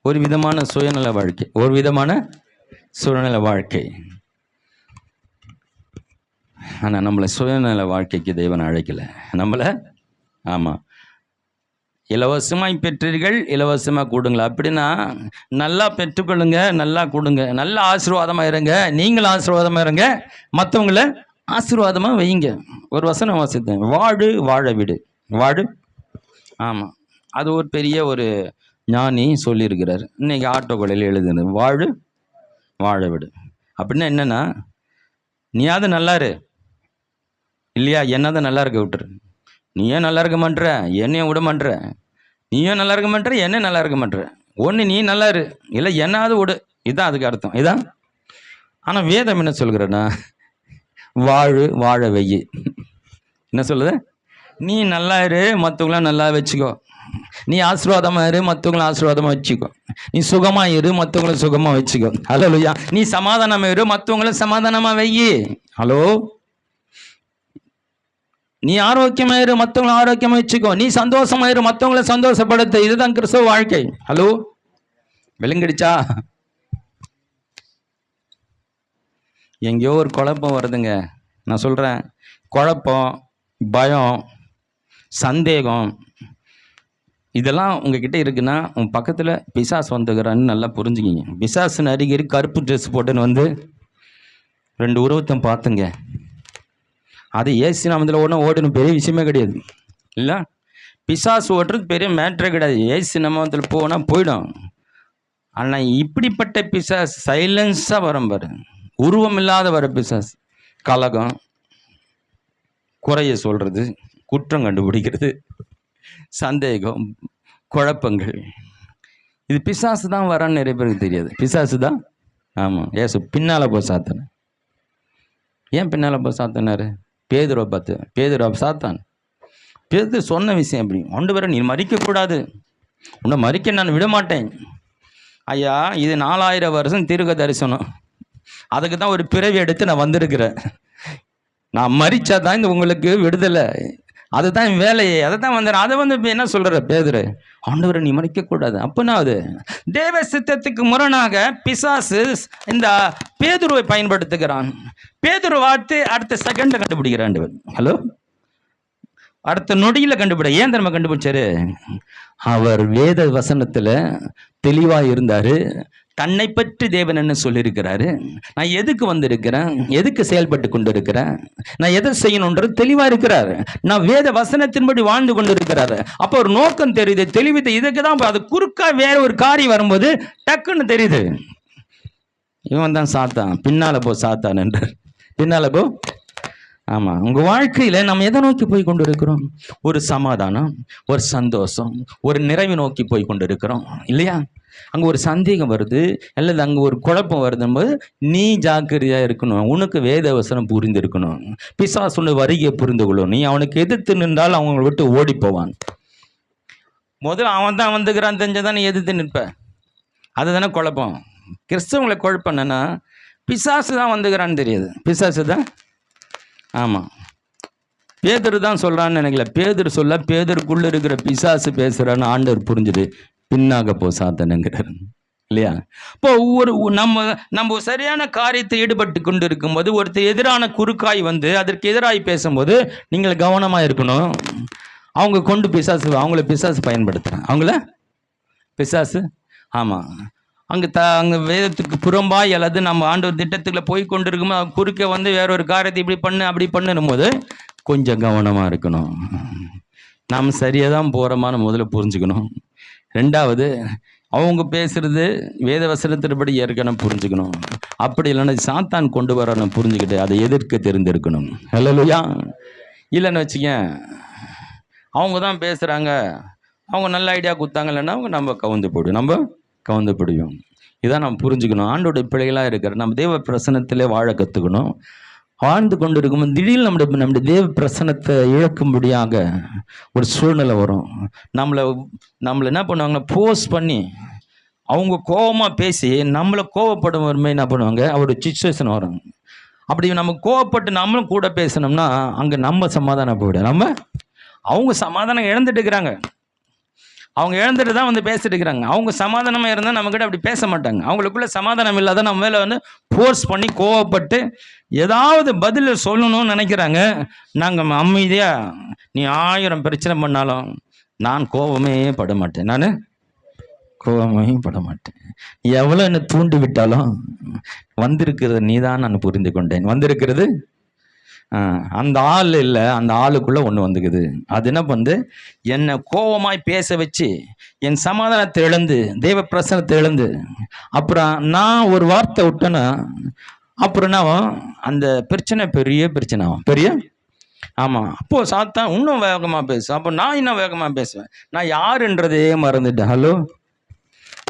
ஒரு விதமான சுயநல வாழ்க்கை, ஒரு விதமான சுயநல வாழ்க்கை. ஆனால் நம்மளை சுயநல வாழ்க்கைக்கு தேவன் அழைக்கலை நம்மளை. ஆமாம், இலவசமாய் பெற்றீர்கள், இலவசமாக கொடுங்களா? அப்படின்னா நல்லா பெற்றுக்கொள்ளுங்க, நல்லா கொடுங்க, நல்ல ஆசீர்வாதமாக இருங்க, நீங்களும் ஆசீர்வாதமாக இருங்க, மற்றவங்கள ஆசீர்வாதமாக வைங்க. ஒரு வசனம் வாசித்தேன், வாழு வாழ விடு, வாழு. ஆமாம், அது ஒரு பெரிய ஒரு ஞானி சொல்லியிருக்கிறார். இன்னைக்கு ஆட்டோக்களில் எழுதுனது வாழு வாழ விடு. அப்படின்னா என்னன்னா, நீயாவது நல்லாரு இல்லையா, என்னதான் நல்லா இருக்க விட்டுரு, நீ ஏன் நல்லா இருக்க மாட்ற, என்னையும் விட மாட்ற, நீயும் நல்லா இருக்க மாட்டேற, என்ன நல்லா இருக்க மாட்டேற. ஒன்று நீ நல்லா இரு, இல்லை என்னாவது விடு. இதுதான் அதுக்கு அர்த்தம். இதான். ஆனால் வேதம் என்ன சொல்கிறேன்னா, வாழ வெய்யி. என்ன சொல்லுது? நீ நல்லா இரு, மற்றவங்களாம் நல்லா வச்சுக்கோ. நீ ஆசீர்வாதமாக இரு, மற்றவங்கள ஆசீர்வாதமாக வச்சுக்கோ. நீ சுகமாக இரு, மற்றவங்கள சுகமாக வச்சுக்கோ. ஹல்லேலூயா. நீ சமாதானமாக இரு, மற்றவங்கள சமாதானமாக வெய்யி. ஹலோ. நீ ஆரோக்கியமாக இரு, மற்றவங்கள ஆரோக்கியமாக வச்சுக்கோ. நீ சந்தோஷமாக இரு, மற்றவங்கள சந்தோஷப்படுத்த. இதுதான் கிறிஸ்தவ வாழ்க்கை. ஹலோ, விளங்கிடுச்சா? எங்கேயோ ஒரு குழப்பம் வருதுங்க. நான் சொல்கிறேன், குழப்பம், பயம், சந்தேகம் இதெல்லாம் உங்ககிட்ட இருக்குன்னா உன் பக்கத்தில் பிசாசு வந்துக்கிறான்னு நல்லா புரிஞ்சுக்கிங்க. பிசாசுன்னு அருகே கருப்பு ட்ரெஸ் போட்டுன்னு வந்து 2 உருவத்தை பார்த்துங்க. அது ஏசு நாமத்தில் ஓடணும் பெரிய விஷயமே கிடையாது. இல்லை, பிசாசு ஓட்டுறது பெரிய மேட்ரே கிடையாது. ஏசு நாமத்தில் போனால் போயிடும். ஆனால் இப்படிப்பட்ட பிசாஸ் சைலன்ஸாக வரும் பாரு, உருவம் இல்லாத வர பிசாஸ். கலகம், குறைய சொல்கிறது, குற்றம் கண்டுபிடிக்கிறது, சந்தேகம், குழப்பங்கள். இது பிசாசு தான் வரான்னு நிறைய பேருக்கு தெரியாது. பிசாசு தான். ஆமாம், ஏசு பின்னால் போய் சாத்தானு. ஏன் பின்னால் போய் சாத்தானாரு? பேதுருவை பார்த்து. பேதுருவை சாத்தான். பேதுரு சொன்ன விஷயம் எப்படி? ஆண்டவரே, நீ மறிக்கக்கூடாது, உன்னை மறிக்க நான் விட மாட்டேன். ஐயா, இது 4000 வருஷம் தீர்க்க தரிசனம். அதுக்கு தான் ஒரு பிறவி எடுத்து நான் வந்திருக்கிறேன். நான் மறிச்சா தான் இந்த உங்களுக்கு விடுதலை. அதுதான் என் வேலையே. அதை தான் வந்துடுறேன். அதை வந்து இப்போ என்ன சொல்கிற பேதுரு? ஆண்டவரை நீ மறிக்கக்கூடாது. அப்போனா அது தேவ சித்தத்துக்கு முரணாக பிசாசு இந்த பேதுருவை பயன்படுத்துகிறான். பேதுரு வார்த்தை அடுத்த செகண்டை கண்டுபிடிக்கிறான் ஆண்டவர். ஹலோ, அடுத்த நொடியில் கண்டுபிடி. ஏன் தெரியுமா கண்டுபிடிச்சாரு? அவர் வேத வசனத்தில் தெளிவாக இருந்தார். தன்னை பற்றி தேவன் என்ன சொல்லியிருக்கிறாரு, நான் எதுக்கு வந்திருக்கிறேன், எதுக்கு செயல்பட்டு கொண்டு இருக்கிறேன், நான் எதை செய்யணுன்றது தெளிவாக இருக்கிறார். நான் வேத வசனத்தின்படி வாழ்ந்து கொண்டு இருக்கிறாரு. அப்போ ஒரு நோக்கம் தெரியுது, தெளிவித்து. இதுக்கு தான் அது குறுக்கா வேற ஒரு காரியம் வரும்போது டக்குன்னு தெரியுது. இவன் தான் சாத்தான். பின்னால் போ சாத்தான் என்றார். பின்னால் போ. ஆமாம், உங்கள் வாழ்க்கையில் நம்ம எதை நோக்கி போய் கொண்டு இருக்கிறோம்? ஒரு சமாதானம், ஒரு சந்தோஷம், ஒரு நிறைவு நோக்கி போய் கொண்டு இருக்கிறோம் இல்லையா? அங்கே ஒரு சந்தேகம் வருது, அல்லது அங்கே ஒரு குழப்பம் வருதும்போது நீ ஜாக்கிரதையாக இருக்கணும். உனக்கு வேத வசனம் புரிந்து இருக்கணும். பிசாசுடைய வருகையை புரிந்து கொள்ளணும். நீ அவனுக்கு எதிர்த்து நின்றால் அவங்களை விட்டு ஓடி போவான். முதல்ல அவன் தான் வந்துக்கிறான் தெரிஞ்சதான் நீ எதிர்த்து நிற்ப. அதுதானே குழப்பம். கிறிஸ்தவங்களை குழப்பம் என்னன்னா, பிசாசு தான் வந்துக்கிறான்னு தெரியாது. பிசாசு தான். ஆமாம், பேதுரு தான் சொல்கிறான்னு நினைக்கல. பேதுரு சொல்ல, பேதுருக்குள்ளே இருக்கிற பிசாசு பேசுகிறான்னு ஆண்டவர் புரிஞ்சுது. பின்னாக போ சாத்தனுங்கிறார் இல்லையா? இப்போ நம்ம சரியான காரியத்தை ஈடுபட்டு கொண்டு இருக்கும்போது ஒருத்தர் எதிரான குறுக்காய் வந்து அதற்கு எதிராக பேசும்போது நீங்கள் கவனமாக இருக்கணும். அவங்க கொண்டு பிசாசு, அவங்கள பிசாசு பயன்படுத்துகிறாங்க. அவங்கள பிசாசு. ஆமாம், அங்கே வேதத்துக்கு புறம்பாய் அல்லது நம்ம ஆண்டவர் திட்டத்துக்குள்ள போய் கொண்டு இருக்கும்போது குறுக்க வந்து வேற ஒரு காரியத்தை இப்படி பண்ணு அப்படி பண்ணும் போது கொஞ்சம் கவனமாக இருக்கணும். நாம் சரியாக தான் போகிறோமான்னு முதல்ல புரிஞ்சுக்கணும். ரெண்டாவது, அவங்க பேசுறது வேத வசனத்தின்படி ஏற்கனவே புரிஞ்சுக்கணும். அப்படி இல்லைன்னா சாத்தான் கொண்டு வரணும் புரிஞ்சுக்கிட்டு அதை எதிர்க்க தெரிந்திருக்கணும். ஹல்லேலூயா. இல்லைன்னு வச்சுக்க, அவங்க தான் பேசுகிறாங்க, அவங்க நல்ல ஐடியா கொடுத்தாங்க, இல்லைன்னா அவங்க நம்ம கவுந்து போடுவோம். இதான் நம்ம புரிஞ்சுக்கணும். ஆண்டோட பிள்ளைகளாக இருக்கிற நம்ம தேவ பிரசனத்திலே வாழ கற்றுக்கணும். வாழ்ந்து கொண்டு இருக்கும்போது திடீர்னு நம்முடைய தேவ பிரசனத்தை இழக்கும்படியாக ஒரு சூழ்நிலை வரும். நம்மளை என்ன பண்ணுவாங்கன்னா, போஸ் பண்ணி அவங்க கோபமாக பேசி நம்மளை கோவப்படும் வருமே என்ன பண்ணுவாங்க, ஒரு சிச்சுவேஷன் வரும். அப்படி நம்ம கோவப்பட்டு நம்மளும் கூட பேசணும்னா அங்கே நம்ம சமாதானம் போய்டும். அவங்க சமாதானம் இழந்துட்டு இருக்கிறாங்க. அவங்க இழந்துட்டு தான் வந்து பேசிட்டு இருக்கிறாங்க. அவங்க சமாதானமாக இருந்தால் நம்மக்கிட்ட அப்படி பேச மாட்டாங்க. அவங்களுக்குள்ள சமாதானம் இல்லாத நம்ம மேலே வந்து ஃபோர்ஸ் பண்ணி கோவப்பட்டு ஏதாவது பதில் சொல்லணும்னு நினைக்கிறாங்க. நாங்கள் அமைதியாக, நீ 1000 பிரச்சனை பண்ணாலும் நான் கோபமே பட மாட்டேன். எவ்வளோ என்னை தூண்டி விட்டாலும் வந்திருக்கிறது நீ தான் நான் புரிந்து கொண்டேன். வந்திருக்கிறது அந்த ஆள் இல்லை, அந்த ஆளுக்குள்ளே ஒன்று வந்துக்குது. அது என்ன பண்ணுது, என்னை கோபமாய் பேச வச்சு என் சமாதானத்தை இழந்து தெய்வ பிரசனத்தை இழந்து அப்புறம் நான் ஒரு வார்த்தை விட்டேன்னா அப்புறம் என்ன, அந்த பிரச்சனை பெரிய பிரச்சனை ஆகும். ஆமாம். அப்போது சாத்தான் இன்னும் வேகமாக பேசும். அப்போ நான் இன்னும் வேகமாக பேசுவேன். நான் யாருன்றதே மறந்துட்டேன். ஹலோ,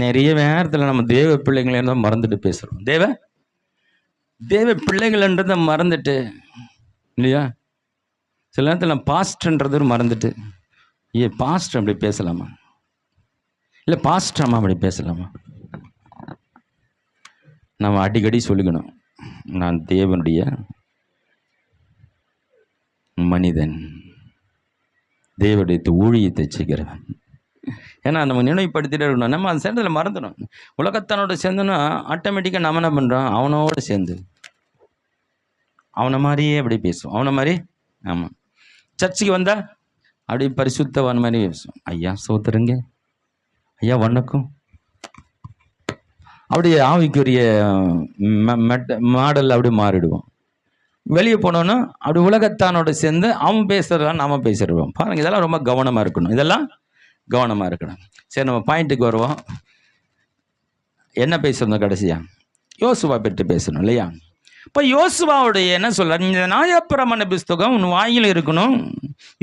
நிறைய நேரத்தில் நம்ம தேவ பிள்ளைங்களே இருந்தால் மறந்துட்டு பேசுகிறோம். தேவ பிள்ளைகள்ன்றதை மறந்துட்டு இல்லையா? சில நேரத்தில் நான் பாஸ்ட்ன்றது மறந்துட்டு, பாஸ்டர் அப்படி பேசலாமா, இல்லை பாஸ்டர் அம்மா அப்படி பேசலாமா? நம்ம அடிக்கடி சொல்லிக்கணும், நான் தேவனுடைய மனிதன், தேவனுடைய ஊழியத்தை செய்கிறவன். ஏன்னா நம்ம நினைவுபடுத்திட்டே இருக்கணும். நம்ம அந்த சேர்ந்ததில் மறந்துடும். உலகத்தானோட சேர்ந்தோன்னா ஆட்டோமேட்டிக்காக நம்ம என்ன பண்ணுறோம், அவனோட சேர்ந்து அவனை மாதிரியே அப்படி பேசுவோம். அவனை மாதிரி. ஆமாம். சர்ச்சுக்கு வந்தால் அப்படி பரிசுத்தவான் மாதிரி பேசுவோம். ஐயா சோத்துருங்க, ஐயா வணக்கம், அப்படியே ஆவிக்குரிய மாடல் அப்படி மாறிடுவோம். வெளியே போனோன்னா அப்படி உலகத்தானோட சேர்ந்து அவன் பேசுறதான் நாம பேசிடுவோம். பாருங்க, இதெல்லாம் ரொம்ப கவனமாக இருக்கணும். இதெல்லாம் கவனமாக இருக்கணும். சரி, நம்ம பாயிண்ட்டுக்கு வருவோம். என்ன பேசணும் கடைசியா? யோசுவா பற்றி பேசணும் இல்லையா? இப்போ யோசுவாவுடைய என்ன சொல்றார், இந்த நியாயப்பிரமாண புஸ்தகம் உன் வாயில் இருக்கணும்,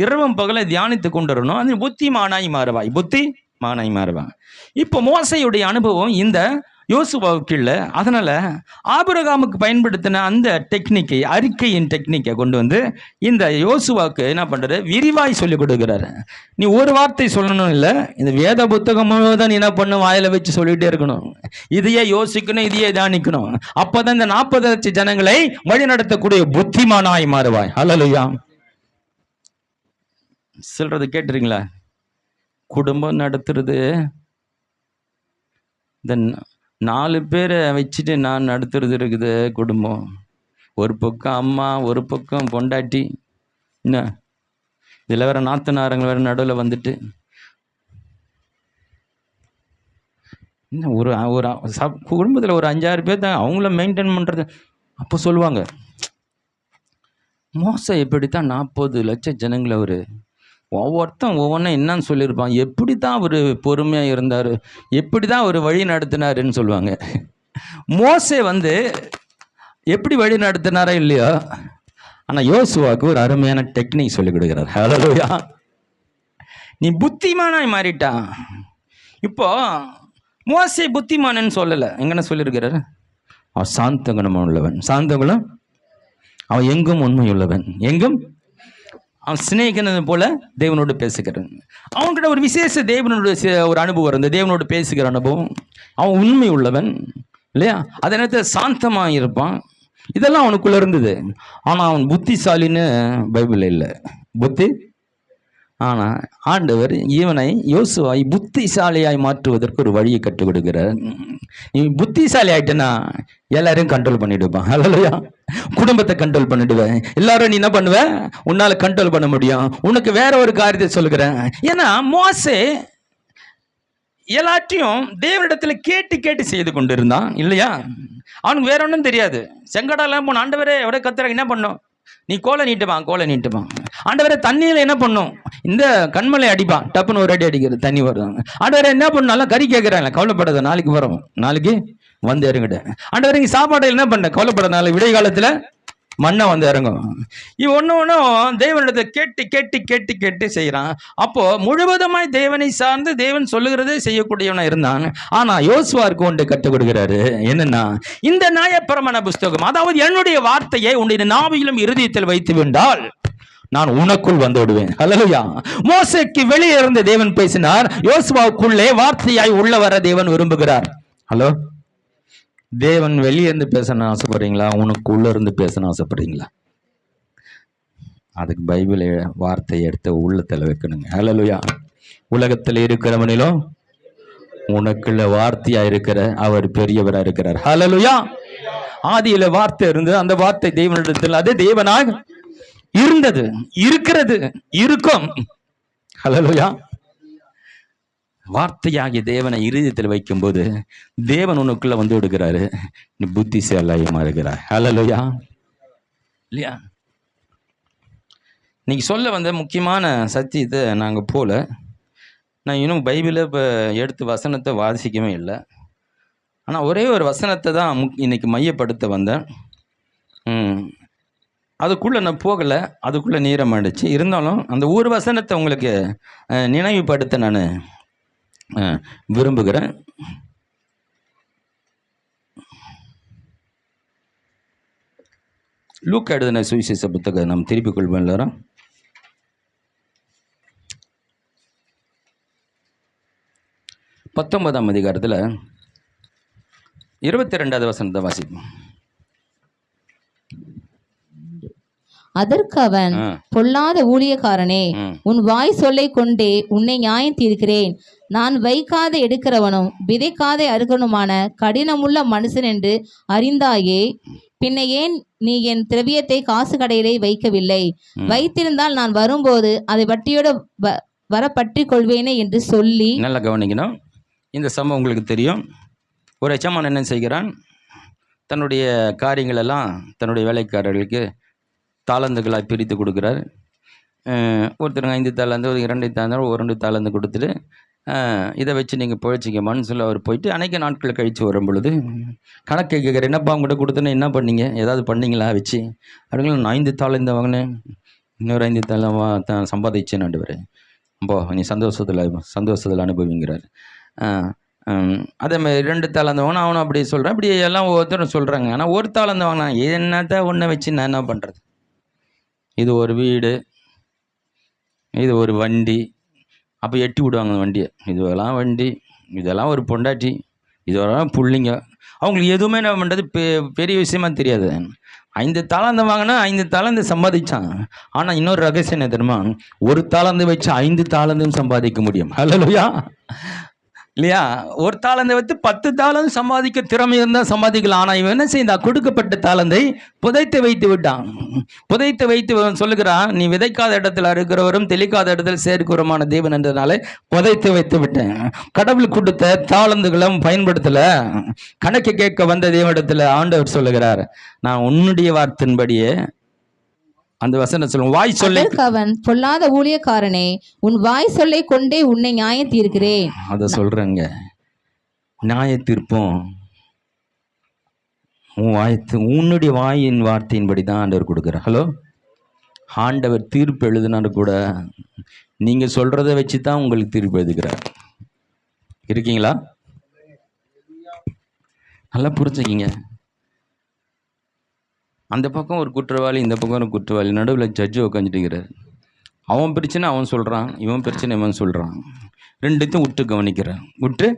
இரவும் பகலை தியானித்து கொண்டு வரணும், அது புத்திமானாய் மாறுவாய். இப்போ மோசையுடைய அனுபவம் இந்த யோசுவாவுக்கு இல்லை. அதனால ஆபிரகாமுக்கு பயன்படுத்தின அந்த டெக்னிக்கை, அறிக்கையின் டெக்னிக்கை கொண்டு வந்து இந்த யோசுவாவுக்கு என்ன பண்றாரு, விரிவாய் சொல்லிக் கொடுக்குறாரு. நீ ஒரு வார்த்தை சொல்லணும் இல்லை, இந்த வேத புத்தகம் முழுவதும் நீ என்ன பண்ண, வாயில வச்சு சொல்லிட்டே இருக்கணும். இதையே யோசிக்கணும், இதையே தியானிக்கணும். அப்பதான் இந்த 40 லட்சம் ஜனங்களை வழி நடத்தக்கூடிய புத்திமானாய் மாறுவாய். ஹல்லேலூயா. சொல்றது கேட்டுறீங்களா? குடும்பம் நடத்துறது இந்த 4 பேரை வச்சுட்டு நான் நடத்துறது இருக்குது குடும்பம். ஒரு பக்கம் அம்மா, ஒரு பக்கம் பொண்டாட்டி, என்ன இதில் வேற நாத்தனாரங்க வேற நடுவில் வந்துட்டு, இன்னும் ஒரு குடும்பத்தில் ஒரு 5-6 பேர் தான் அவங்கள மெயின்டைன் பண்ணுறது. அப்போ சொல்லுவாங்க, மோசை எப்படித்தான் 40 லட்சம் ஜனங்களை அவர் ஒவ்வொருத்தன் ஒவ்வொன்றும் என்னன்னு சொல்லியிருப்பான், எப்படி தான் அவர் பொறுமையாக இருந்தார், எப்படி தான் அவர் வழி நடத்தினாருன்னு சொல்லுவாங்க. மோசே எப்படி வழி நடத்தினாரா இல்லையோ, ஆனால் யோசுவாவுக்கு ஒரு அருமையான டெக்னிக் சொல்லிக் கொடுக்குறார். ஹல்லேலூயா. நீ புத்திமானாய் மாறிட்டா. இப்போ மோசே புத்திமானன்னு சொல்லலை, எங்கன்னா சொல்லியிருக்கிறார், அவன் சாந்த குணம் உள்ளவன். சாந்த குணம், அவன் எங்கும் உண்மை உள்ளவன், எங்கும் அவன் சிநேகிதனை போல தேவனோடு பேசுகிறான். அவன்கிட்ட ஒரு விசேஷ தேவனோட ஒரு அனுபவம் இருந்தது, தேவனோடு பேசுகிற அனுபவம். அவன் உண்மை உள்ளவன் இல்லையா? அதே நேரத்தில் சாந்தமாக இருப்பான். இதெல்லாம் அவனுக்குள்ள இருந்தது. ஆனால் அவன் புத்திசாலின்னு பைபிள் இல்லை. ஆனால் ஆண்டவர் இவனை யோசுவாய் புத்திசாலியாய் மாற்றுவதற்கு ஒரு வழியை கற்றுக் கொடுக்கிறார். நீ புத்திசாலி ஆயிட்டனா எல்லாரையும் கண்ட்ரோல் பண்ணிடுவான். அல்லையா? குடும்பத்தை கண்ட்ரோல் பண்ணிடுவேன். எல்லாரும் நீ என்ன பண்ணுவ, உன்னால கண்ட்ரோல் பண்ண முடியும். உனக்கு வேற ஒரு காரியத்தை சொல்லுகிறேன். ஏன்னா மோசே எல்லாத்தையும் தேவனிடத்துல கேட்டு கேட்டு செய்து கொண்டு இருந்தான் இல்லையா? அவனுக்கு வேற ஒன்றும் தெரியாது. செங்கடாலாம் போன ஆண்டவரே எவ்வளோ கத்துறாங்க, என்ன பண்ணும், நீ கோலை நீட்டுப்பான். ஆண்டவரை தண்ணியில் என்ன பண்ணும், இந்த கண்மலை அடிப்பான், டப்புன்னு ஒரு அடி அடிக்கிறது, தண்ணி வரும். ஆண்டவரை என்ன பண்ணாலும் கறி கேட்குறாங்க, கவலைப்படாத, நாளைக்கு வரும், நாளைக்கு வந்து இறங்கிட்ட. ஆண்டவரை இங்கே சாப்பாடு என்ன பண்ண, கவலைப்படாத, நாளை விடை காலத்தில் மண்ணை வந்து இறங்கும். ஒன்றும் தேவனிடத்தை கேட்டு கேட்டு கேட்டு கேட்டு செய்கிறான். அப்போ முழுவதுமாய் தேவனை சார்ந்து தேவன் சொல்லுகிறதே செய்யக்கூடியவனா இருந்தான். ஆனா யோசுவாருக்கு ஒன்று கற்றுக் கொடுக்கிறாரு. என்னன்னா, இந்த நியாயப்பிரமாண புஸ்தகம், அதாவது என்னுடைய வார்த்தையை உன்னுடைய நாவிலும் இருதயத்தில் வைத்து விட்டால் நான் உனக்குள் வந்து விடுவேன். அல்லேலூயா. மோசேக்கு வெளியே இருந்து தேவன் பேசினார், யோசுவாவுக்குள்ளே வார்த்தையாய் உள்ள வர தேவன் விரும்புகிறார். ஹலோ, தேவன் வெளியே இருந்து பேசணும் ஆசைப்படுறீங்களா, உனக்கு உள்ள இருந்து பேசணும் ஆசைப்படுறீங்களா? அதுக்கு பைபிள் வார்த்தையை எடுத்து உள்ளத்தில் வைக்கணுங்க. ஹல்லேலூயா. உலகத்தில் இருக்கிறவனிலும் உனக்குள்ள வார்த்தையா இருக்கிற அவர் பெரியவரா இருக்கிறார். ஹல்லேலூயா. ஆதியில வார்த்தை இருந்து அந்த வார்த்தை தேவனிடத்தில், அது தேவனாக இருந்தது, இருக்கிறது, இருக்கும். ஹல்லேலூயா. வார்த்தையாகிய தேவனை இருதயத்தில் வைக்கும் போது தேவன் உனக்குள்ள வந்து விடுகிறாரு, நீ புத்திசாலியா மாறுகிறாய். ஹல்லேலூயா. இல்லையா? இன்னைக்கு சொல்ல வந்த முக்கியமான சத்தியத்தை நாங்கள் போல, நான் இன்னும் பைபிளை இப்போ எடுத்து வசனத்தை வாசிக்கவே இல்லை. ஆனால் ஒரே ஒரு வசனத்தை தான் இன்னைக்கு மையப்படுத்த வந்தேன். அதுக்குள்ளே நான் போகலை, அதுக்குள்ளே நேரம் ஆயிடுச்சு. இருந்தாலும் அந்த ஒரு வசனத்தை உங்களுக்கு நினைவுபடுத்த நான் விரும்புகிறேன். லூக்கா எழுதின சுவிசேஷ புத்தகம் நாம் திருப்பிக் கொள்வோம் எல்லாரும். 19ஆம் அதிகாரத்தில் 22வது வசனத்தை வாசிப்போம். அதற்கு அவன், பொல்லாத ஊழியக்காரனே, உன் வாய் சொல்லை கொண்டே உன்னை நியாயம் தீர்க்கிறேன். நான் வைக்காத எடுக்கிறவனும் விதைக்காத அறுக்கணுமான கடினமுள்ள மனுஷன் என்று அறிந்தாயே, பின்ன ஏன் நீ என் திரவியத்தை காசு கடையிலே வைக்கவில்லை? வைத்திருந்தால் நான் வரும்போது அதை வட்டியோட வர பற்றி கொள்வேனே என்று சொல்லி. நல்லா கவனிக்கணும். இந்த சம்பவம் உங்களுக்கு தெரியும். ஒரு எஜமான் என்ன செய்கிறான், தன்னுடைய காரியங்கள் எல்லாம் தன்னுடைய வேலைக்காரர்களுக்கு தாளந்துகளாக பிரித்து கொடுக்குறார். ஒருத்தருங்க 5 தாளந்து, ஒரு 2 தாளந்து, ஒரு 2 தாளந்து கொடுத்துட்டு இதை வச்சு நீங்கள் பிழைச்சிக்கமான்னு சொல்லி அவர் போயிட்டு அனைத்து நாட்கள் கழித்து வரும் பொழுது கணக்கு கேட்குற, என்னப்பா அவங்ககிட்ட கொடுத்தோன்னே என்ன பண்ணீங்க, ஏதாவது பண்ணீங்களா வச்சு? அப்படிங்களா, நான் 5 தாளந்து வாங்கினேன், இன்னொரு 5 தாளம் சம்பாதிச்சேன்னு ஆண்டவரே, அப்போ நீ சந்தோஷத்தில் அனுபவிங்கிறார். அதே மாதிரி 2 தாளந்து வாங்கினா அவனும் அப்படி சொல்கிறான். இப்படி எல்லாம் ஒவ்வொருத்தரும் சொல்கிறாங்க. ஆனால் ஒரு தாளந்து வாங்கினா என்னத்தை ஒன்றை வச்சு நான் என்ன பண்ணுறது? இது ஒரு வீடு, இது ஒரு வண்டி, அப்போ எட்டி விடுவாங்க வண்டியை. இதுவெல்லாம் வண்டி, இதெல்லாம் ஒரு பொண்டாட்டி, இதெல்லாம் பிள்ளைங்க, அவங்களுக்கு எதுவுமே என்ன பண்ணுறது பெரிய விஷயமா தெரியாது. 5 தாளந்து வாங்கினா 5 தாளந்து சம்பாதிச்சான். ஆனால் இன்னொரு ரகசியம் என்ன தெரியுமா? ஒரு தாளந்து வச்சு 5 தாளந்தும் சம்பாதிக்க முடியும். ஹல்லேலூயா, இல்லையா? ஒரு தாளந்தை வைத்து 10 தாளந்து சம்பாதிக்க திறமை இருந்தால் சம்பாதிக்கலாம். ஆனால் இவன் என்ன செய்தா, கொடுக்கப்பட்ட தாளந்தை புதைத்து வைத்து விட்டான். புதைத்து வைத்து சொல்லுகிறான், நீ விதைக்காத இடத்துல அறுக்கிறவரும் தெளிக்காத இடத்துல சேர்க்கிறமான தேவன் என்றதுனால புதைத்து வைத்து விட்டேன். கடவுள் கொடுத்த தாளந்துகளும் பயன்படுத்தல. கணக்கு கேட்க வந்த தேவனிடத்துல ஆண்டவர் சொல்லுகிறார், நான் உன்னுடைய வார்த்தையின்படியே அந்த வசனம் சொல்லுவோம், வாய் சொல்லை. அவன், பொல்லாத ஊழியக்காரனே, உன் வாய் சொல்லை கொண்டே உன்னை நியாயம் தீர்க்கிறேன். அதை சொல்றேங்க, நியாய தீர்ப்போம் உன்னுடைய வாயின் வார்த்தையின்படி தான் ஆண்டவர் கொடுக்குறார். ஹலோ, ஆண்டவர் தீர்ப்பு எழுதினாலும் கூட நீங்க சொல்றதை வச்சு தான் உங்களுக்கு தீர்ப்பு எழுதுகிறார். இருக்கீங்களா? நல்லா புரிஞ்சுக்கிங்க. அந்த பக்கம் ஒரு குற்றவாளி, இந்த பக்கம் ஒரு குற்றவாளி, நடுவில் ஜட்ஜு உட்காந்துட்டுக்கிறார். அவன் பிரச்சனை அவன் சொல்கிறான், இவன் பிரச்சனை இவன் சொல்கிறான். ரெண்டுத்தையும் விட்டு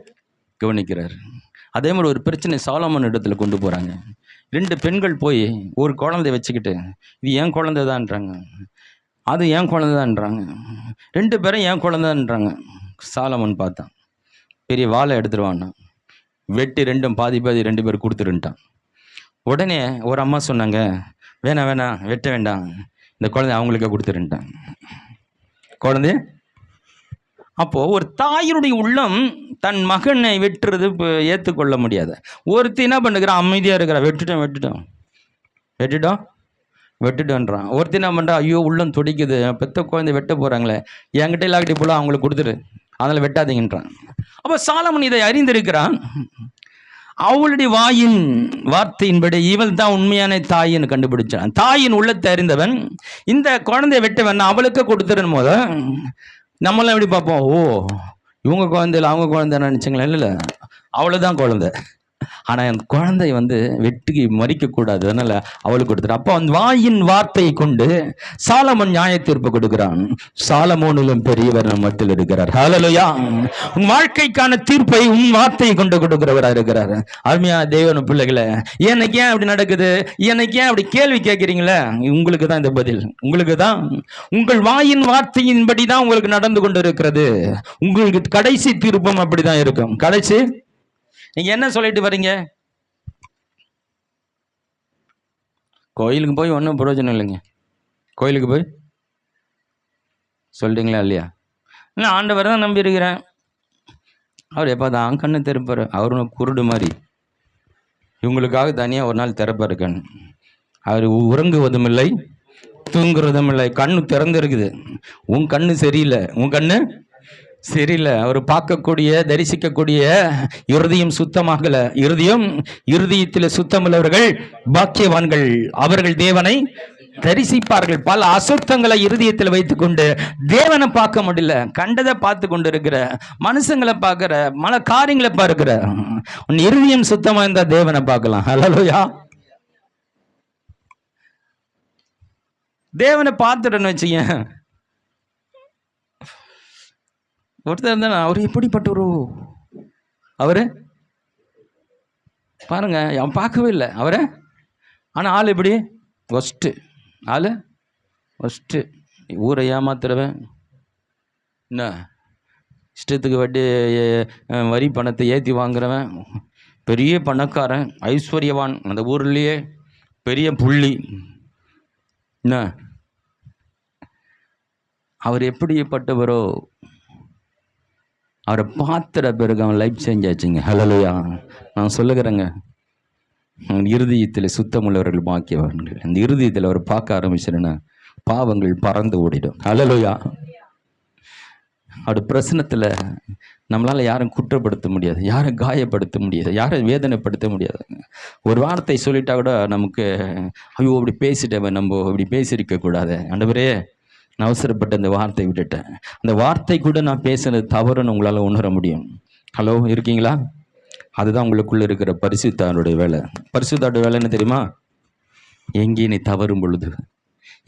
கவனிக்கிறார். அதே மாதிரி ஒரு பிரச்சனை சாலமோன் இடத்துல கொண்டு போகிறாங்க. 2 பெண்கள் போய் ஒரு குழந்தைய வச்சுக்கிட்டு, இது என் குழந்தை தான்ன்றாங்க, அது என் குழந்தை தான்ன்றாங்க. 2 பேரும் என் குழந்தைன்றாங்க. சாலமோன் பார்த்தான், பெரிய வாழை எடுத்துருவான்னா வெட்டி 2ம் பாதி 2 பேர் கொடுத்துருன்ட்டான். உடனே ஒரு அம்மா சொன்னாங்க, வேணாம் வெட்ட வேண்டாம், இந்த குழந்தை அவங்களுக்கே கொடுத்துருன்ட்டாங்க குழந்தைய. அப்போது ஒரு தாயினுடைய உள்ளம் தன் மகனை வெட்டுறது ஏற்றுக்கொள்ள முடியாது. ஒருத்தி என்ன பண்ணுகிறான், அமைதியாக இருக்கிறா, வெட்டுட்டோன்றான். ஒருத்தி என்ன பண்ணுறா, ஐயோ உள்ளம் துடிக்குது, பெத்த குழந்தை வெட்ட போகிறாங்களே, என்கிட்ட இல்லாட்டி போல அவங்களுக்கு கொடுத்துரு, அதனால் வெட்டாதீங்கன்றான். அப்போ சாலமோன் இதை அறிந்திருக்கிறான். அவளுடைய வாயின் வார்த்தையின்படி இவள் தான் உண்மையான தாயின்னு கண்டுபிடிச்சான். தாயின் உள்ளத்தை அறிந்தவன் இந்த குழந்தைய வெட்டவன் அவளுக்கு கொடுத்துருன்னு போத நம்மளாம் எப்படி பார்ப்போம், ஓ இவங்க குழந்தை இல்லை அவங்க குழந்தை நினச்சிங்களா? இல்லை, அவ்வளோதான் குழந்தை. ஆனால் அந்த குழந்தை வெட்டி மறிக்கக்கூடாது, அதனால அவளுக்கு கொடுத்துரு. அப்போ அந்த வாயின் வார்த்தையை கொண்டு சாலமோன் நியாய தீர்ப்பு கொடுக்கிறான். சாலமோனிலும் பெரியவர் நம் மத்தியில் இருக்கிறார். ஹல்லேலூயா. உன் வாழ்க்கைக்கான தீர்ப்பை உன் வார்த்தையை கொண்டு கொடுக்கிறவராக இருக்கிறார். அருமையா தேவன பிள்ளைகளை, எனக்கு ஏன் அப்படி நடக்குது, எனக்கு ஏன் அப்படி கேள்வி கேட்குறீங்களே? உங்களுக்கு தான் இந்த பதில், உங்களுக்கு தான். உங்கள் வாயின் வார்த்தையின்படி தான் உங்களுக்கு நடந்து கொண்டு இருக்கிறது. உங்களுக்கு கடைசி தீர்ப்பும் அப்படிதான் இருக்கும். கடைசி நீங்க என்ன சொல்லிட்டு வரீங்க? கோயிலுக்கு போய் ஒன்றும் பிரயோஜனம் இல்லைங்க. கோயிலுக்கு போய் சொல்றீங்களா இல்லையா? இல்லை, ஆண்டவர் தான் நம்பி இருக்கிறேன், அவர் எப்போ தான் கண்ணு திறப்பார், அவரு குருடு மாதிரி. இவங்களுக்காக தனியாக ஒரு நாள் திறப்பார் கண். அவர் உறங்குவதும் இல்லை, தூங்குறதும் இல்லை, கண்ணு திறந்துருக்குது. உன் கண்ணு சரியில்லை, உன் கண்ணு சரியில்லை. அவர் பார்க்கக்கூடிய தரிசிக்கக்கூடிய இருதயம் சுத்தமாகல. இருதயத்தில் சுத்தமுள்ளவர்கள் பாக்கியவான்கள், அவர்கள் தேவனை தரிசிப்பார்கள். பல அசுத்தங்களை இருதயத்தில் வைத்துக்கொண்டு தேவனை பார்க்க முடியல. கண்டதை பார்த்து கொண்டு இருக்கிற, மனுஷங்களை பார்க்கிற, மல காரியங்களை பார்க்கிற. உன் இருதயம் சுத்தமா இருந்தா தேவனை பார்க்கலாம். ஹல்லேலூயா. தேவனை பார்த்துட்டேன்னு வச்சுங்க, ஒருத்தர் இருந்தா அவர் எப்படிப்பட்டவரோ அவரு பாருங்க, அவன் பார்க்கவே இல்லை அவரை. ஆனால் ஆள் எப்படி ஒஸ்ட்டு, ஆள் ஒஸ்ட்டு. ஊரை ஏமாத்துறவன், என்ன இஷ்டத்துக்கு வட்டி வரி பணத்தை ஏற்றி வாங்குறவன், பெரிய பணக்காரன், ஐஸ்வர்யவான், அந்த ஊர்லேயே பெரிய புள்ளி. என்ன அவர் எப்படிப்பட்டவரோ அவரை பார்த்துற பிறகு அவன் லைஃப் சேஞ்ச் ஆச்சுங்க. ஹல்லேலூயா. நான் சொல்லுகிறேங்க, இருதயத்தில் சுத்தமுள்ளவர்கள் பாக்கியவான்கள். அந்த இருதயத்தில் அவர் பார்க்க ஆரம்பிச்சிருன்னா பாவங்கள் பறந்து ஓடிடும். ஹல்லேலூயா. அவருடைய பிரச்சனத்தில் நம்மளால் யாரும் குற்றப்படுத்த முடியாது, யாரும் காயப்படுத்த முடியாது, யாரும் வேதனைப்படுத்த முடியாது. ஒரு வார்த்தை சொல்லிட்டா கூட நமக்கு ஐயோ இப்படி பேசிட்டவன், நம்ம இப்படி பேசியிருக்க கூடாது, ஆண்டவரே நான் அவசரப்பட்டு அந்த வார்த்தை விட்டுட்டேன், அந்த வார்த்தை கூட நான் பேசுனது தவறுன்னு உங்களால் உணர முடியும். ஹலோ, இருக்கீங்களா? அதுதான் உங்களுக்குள்ளே இருக்கிற பரிசுத்தாருடைய வேலை. பரிசுத்தாருடைய வேலை என்ன தெரியுமா? எங்கே நீ தவறும் பொழுது,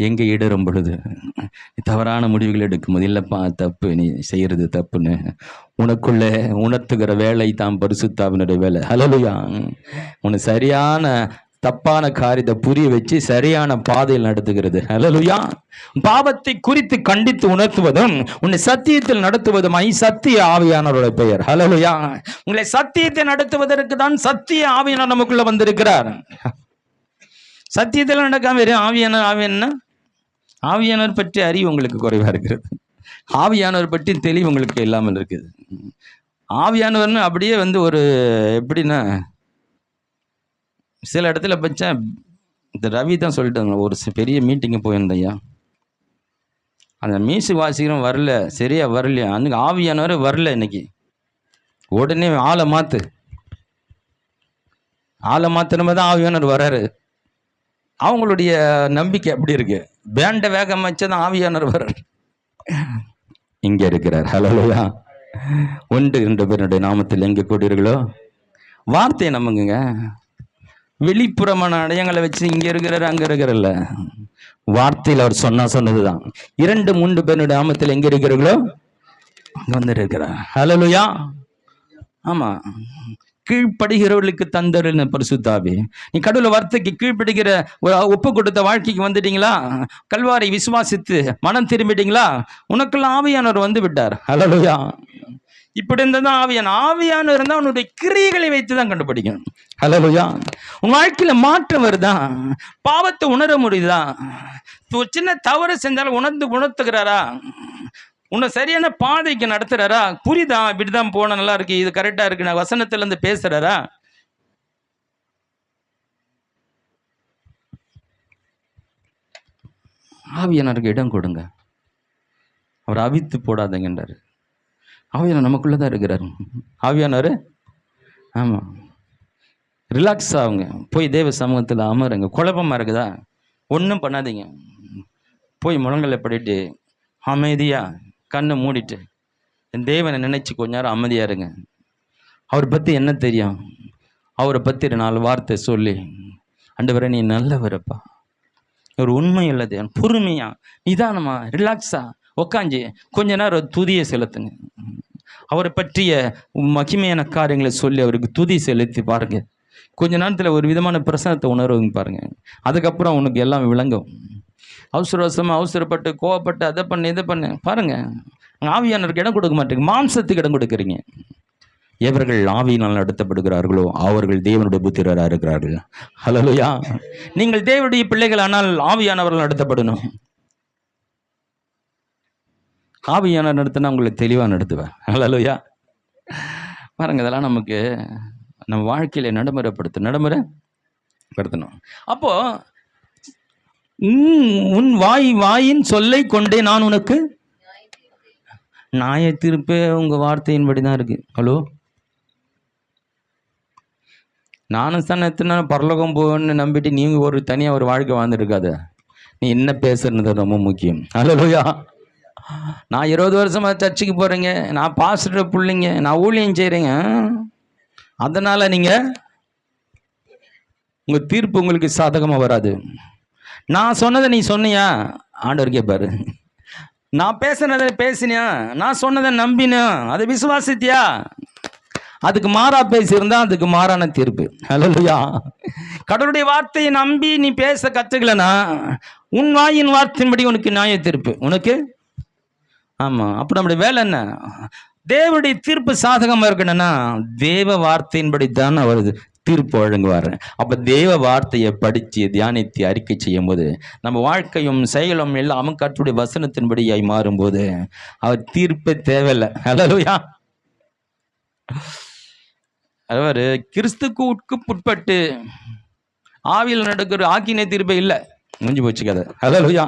எங்கே இடரும் பொழுது, தவறான முடிவுகள் எடுக்கும்போது, இல்லைப்பா தப்பு, நீ செய்கிறது தப்புன்னு உனக்குள்ளே உணர்த்துகிற வேலை தான் பரிசுத்தாவினுடைய வேலை. ஹல்லேலூயா. உனக்கு சரியான தப்பான காரியத்தை புரிய வச்சு சரியான பாதையில் நடத்துகிறது. ஹல்லேலூயா. பாவத்தை குறித்து கண்டித்து உணர்த்துவதும் உன்னை சத்தியத்தில் நடத்துவதுமாய் சத்திய ஆவியானவருடைய பெயர். ஹல்லேலூயா. உங்களை சத்தியத்தை நடத்துவதற்கு தான் சத்திய ஆவியானவர் நமக்குள்ள வந்திருக்கிறார். சத்தியத்தில் நடக்காம வேறு ஆவியானவர் ஆவியானவர் பற்றி அறிவு உங்களுக்கு குறைவா இருக்கிறது. ஆவியானவர் பற்றி தெளிவு உங்களுக்கு இல்லாமல் இருக்குது. ஆவியானவர்னு அப்படியே ஒரு எப்படின்னா, சில இடத்துல பச்சா இந்த ரவி தான் சொல்லிட்டாங்க. ஒரு பெரிய மீட்டிங்கு போயிருந்தையா, அந்த மியூசிக் வாசிக்கிறோம் வரல, சரியா வரலையா, அன்னைக்கு ஆவியானவர் வரல, இன்னைக்கு உடனே ஆளை மாத்திரமே தான் ஆவியானவர் வராரு. அவங்களுடைய நம்பிக்கை அப்படி இருக்கு. பேண்டை வேகம் வச்சதான் ஆவியானவர் வர்றார், இங்க இருக்கிறார். ஹல்லேலூயா. 1-2 பேருடைய நாமத்தில் எங்க கூடுறீர்களோ வார்த்தையை நம்புங்க. வெளிப்புறமான அடையங்களை வச்சு இங்க இருக்கிறாரு அங்க இருக்கிறல்ல, வார்த்தையில் அவர் சொன்னதுதான். 2-3 பேருடைய நாமத்தில் எங்க இருக்கிறீர்களோ அங்க வந்து இருக்கிறார். ஹல்லேலூயா. ஆமா, கீழ்ப்படுகிறவர்களுக்கு தந்தருன்னு பரிசுத்தாவி. நீ கடவுள வார்த்தைக்கு கீழ்ப்படுகிற ஒப்பு கொடுத்த வாழ்க்கைக்கு வந்துட்டீங்களா? கல்வாரை விசுவாசித்து மனம் திரும்பிட்டீங்களா? உனக்குள்ள ஆவியானவர் வந்து விட்டார். ஹல்லேலூயா. இப்படி இருந்தால் ஆவியானவர் இருந்தால் உன்னுடைய கிரியைகளை வைத்து தான் கண்டுபிடிக்கணும். ஹல்லேலூயா. உன் வாழ்க்கையில மாற்றம் வருதா? பாவத்தை உணர முடியுதா? ஒரு சின்ன தவறு செஞ்சாலும் உணர்த்துகிறாரா? உன்னை சரியான பாதைக்கு நடத்துறாரா? புரியுதா? இப்படிதான் போன நல்லா இருக்கு, இது கரெக்டா இருக்கு, நான் வசனத்துல இருந்து பேசுறாரா? ஆவியானவருக்கு இடம் கொடுங்க. அவர் அவித்து போடாதீங்கன்றாரு. ஆவியானவர் நமக்குள்ளதான் இருக்கிறாரு. ஆவியானவர் ஆமா, ரிலாக்ஸ் ஆகுங்க. போய் தேவ சமூகத்தில் அமருங்க. குழப்பமா இருக்குதா? ஒன்றும் பண்ணாதீங்க. போய் முழங்கலை படிட்டு அமைதியா கண்ணை மூடிட்டு என் தேவனை நினைச்சு கொஞ்ச நேரம் அமைதியா இருங்க. அவரை பற்றி என்ன தெரியும், அவரை பற்றி 4 வார்த்தை சொல்லி, ஆண்டவரே நீ நல்லவரப்பா, ஒரு உண்மை இல்லது, பொறுமையா நிதானமா ரிலாக்ஸா உக்காஞ்சி கொஞ்ச நேரம் துதியை செலுத்துங்க. அவரை பற்றிய மகிமையான காரியங்களை சொல்லி அவருக்கு துதி செலுத்தி பாருங்க. கொஞ்ச நேரத்தில் ஒரு விதமான பிரசனத்தை உணர்வுங்க பாருங்க. அதுக்கப்புறம் உனக்கு எல்லாம் விளங்கும். அவசரப்பட்டு கோவப்பட்டு அதை பண்ணு இதை பண்ணு பாருங்க. ஆவியானவருக்கு இடம் கொடுக்க மாட்டேங்க, மாம்சத்துக்கு இடம் கொடுக்குறீங்க. எவர்கள் ஆவியினால் நடத்தப்படுகிறார்களோ அவர்கள் தேவனுடைய புத்திரராக இருக்கிறார்கள். ஹல்லேலூயா. நீங்கள் தேவனுடைய பிள்ளைகள் ஆனால் ஆவியானவர்கள் நடத்தப்படணும். ஆவியானவர் நடத்தினா உங்களை தெளிவாக நடத்துவேன். ஹல்லேலூயா. பாருங்க, இதெல்லாம் நமக்கு நம்ம வாழ்க்கையில நடைமுறைப்படுத்தணும். அப்போ உன் வாயின் சொல்லை கொண்டே நான் உனக்கு நியாய தீர்ப்பே உங்க வார்த்தையின்படி தான் இருக்கு. ஹலோ, நானும் தான் எத்தனை பரலோகம் போகணும்னு நம்பிட்டு நீங்க தனியாக ஒரு வாழ்க்கை வாழ்ந்துருக்காத. நீ என்ன பேசுறது ரொம்ப முக்கியம். அல்லேலூயா. நான் 20 வருஷமா சர்ச்சுக்கு போறேங்க, நான் பாஸ்டர் பிள்ளைங்க, நான் ஊழியம் செய்கிறேங்க. அதனால் நீங்கள் உங்கள் தீர்ப்பு உங்களுக்கு சாதகமாக வராது. நான் சொன்னதை நீ சொன்னியா? ஆண்டவர் கேட்பாரு. நான் பேசுனதை பேசினியா? நான் சொன்னதை நம்பினா? அதை விசுவாசித்தியா? அதுக்கு மாறா பேசியிருந்தா அதுக்கு மாறான தீர்ப்பு. அல்லேலூயா. கடவுளுடைய வார்த்தையை நம்பி நீ பேச கற்றுக்கலனா உன் வாயின் வார்த்தையின்படி உனக்கு நியாய தீர்ப்பு. உனக்கு ஆமாம். அப்போ நம்முடைய வேலை என்ன? தேவனுடைய தீர்ப்பு சாதகமாக இருக்கணும்னா தேவ வார்த்தையின்படி தான் அவர் தீர்ப்பு வழங்குவார். அப்போ தேவ வார்த்தையை படித்து தியானித்து அறிக்கை செய்யும் போது நம்ம வாழ்க்கையும் செயலும் எல்லாம் கர்த்தருடைய வசனத்தின்படியாய் மாறும்போது அவர் தீர்ப்பே தேவையில்லை. அல்லேலூயா. அவர் கிறிஸ்துக்கு உட்பட்டு ஆவியில் நடக்கிற ஆக்கினை தீர்ப்பே இல்லை. முடிஞ்சு போச்சு கதை. அல்லேலூயா.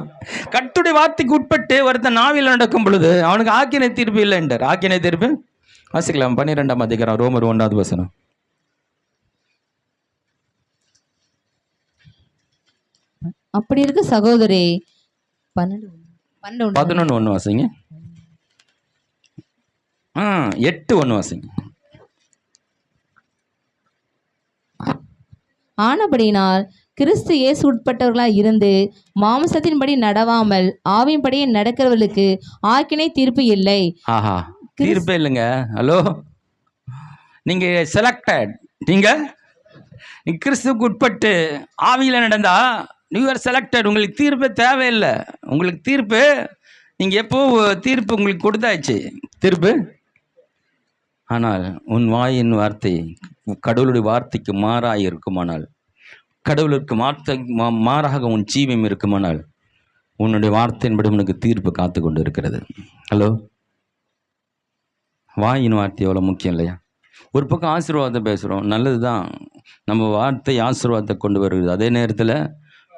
கர்த்தருடைய வார்த்தைக்கு உட்பட்டு ஒருத்தன் ஆவியில் நடக்கும் பொழுது அவனுக்கு ஆக்கினை தீர்ப்பு இல்லை என்றார். ஆக்கினை தீர்ப்பு வாசிக்கலாம். 12ஆம் அதிகாரம் ரோமர் 1வது வசனம். அப்படி இருக்க சகோதரே 11:1 வாசிங்க. 8:1 வாசிங்க. ஆனபடியினால் கிறிஸ்து இயேசு உட்பட்டவர்களாய் இருந்து மாம்சத்தின்படி நடவாமல் ஆவியின்படியே நடக்கிறவர்களுக்கு ஆக்கினை தீர்ப்பு இல்லை. ஆஹா, தீர்ப்பே இல்லைங்க. ஹலோ, நீங்க செலக்டட். நீங்க கிறிஸ்துக்கு உட்பட்டு ஆவியில் நடந்தா யூ ஆர் செலக்டட். உங்களுக்கு தீர்ப்பு தேவையில்லை. உங்களுக்கு தீர்ப்பு நீங்க எப்போ தீர்ப்பு உங்களுக்கு கொடுத்தாச்சு தீர்ப்பு. ஆனால் உன் வாயின் வார்த்தை கடவுளுடைய வார்த்தைக்கு மாறாக இருக்குமானால், கடவுளுக்கு மாறாக உன் ஜீவம் இருக்குமானால் உன்னுடைய வார்த்தையின்படி உனக்கு தீர்ப்பு காத்து கொண்டு இருக்கிறது. ஹலோ, வாயின் வார்த்தை எவ்வளோ முக்கியம் இல்லையா? ஒரு பக்கம் ஆசீர்வாதம் பேசுகிறோம், நல்லது தான். நம்ம வார்த்தை ஆசீர்வாதத்தை கொண்டு வருகிறது. அதே நேரத்தில்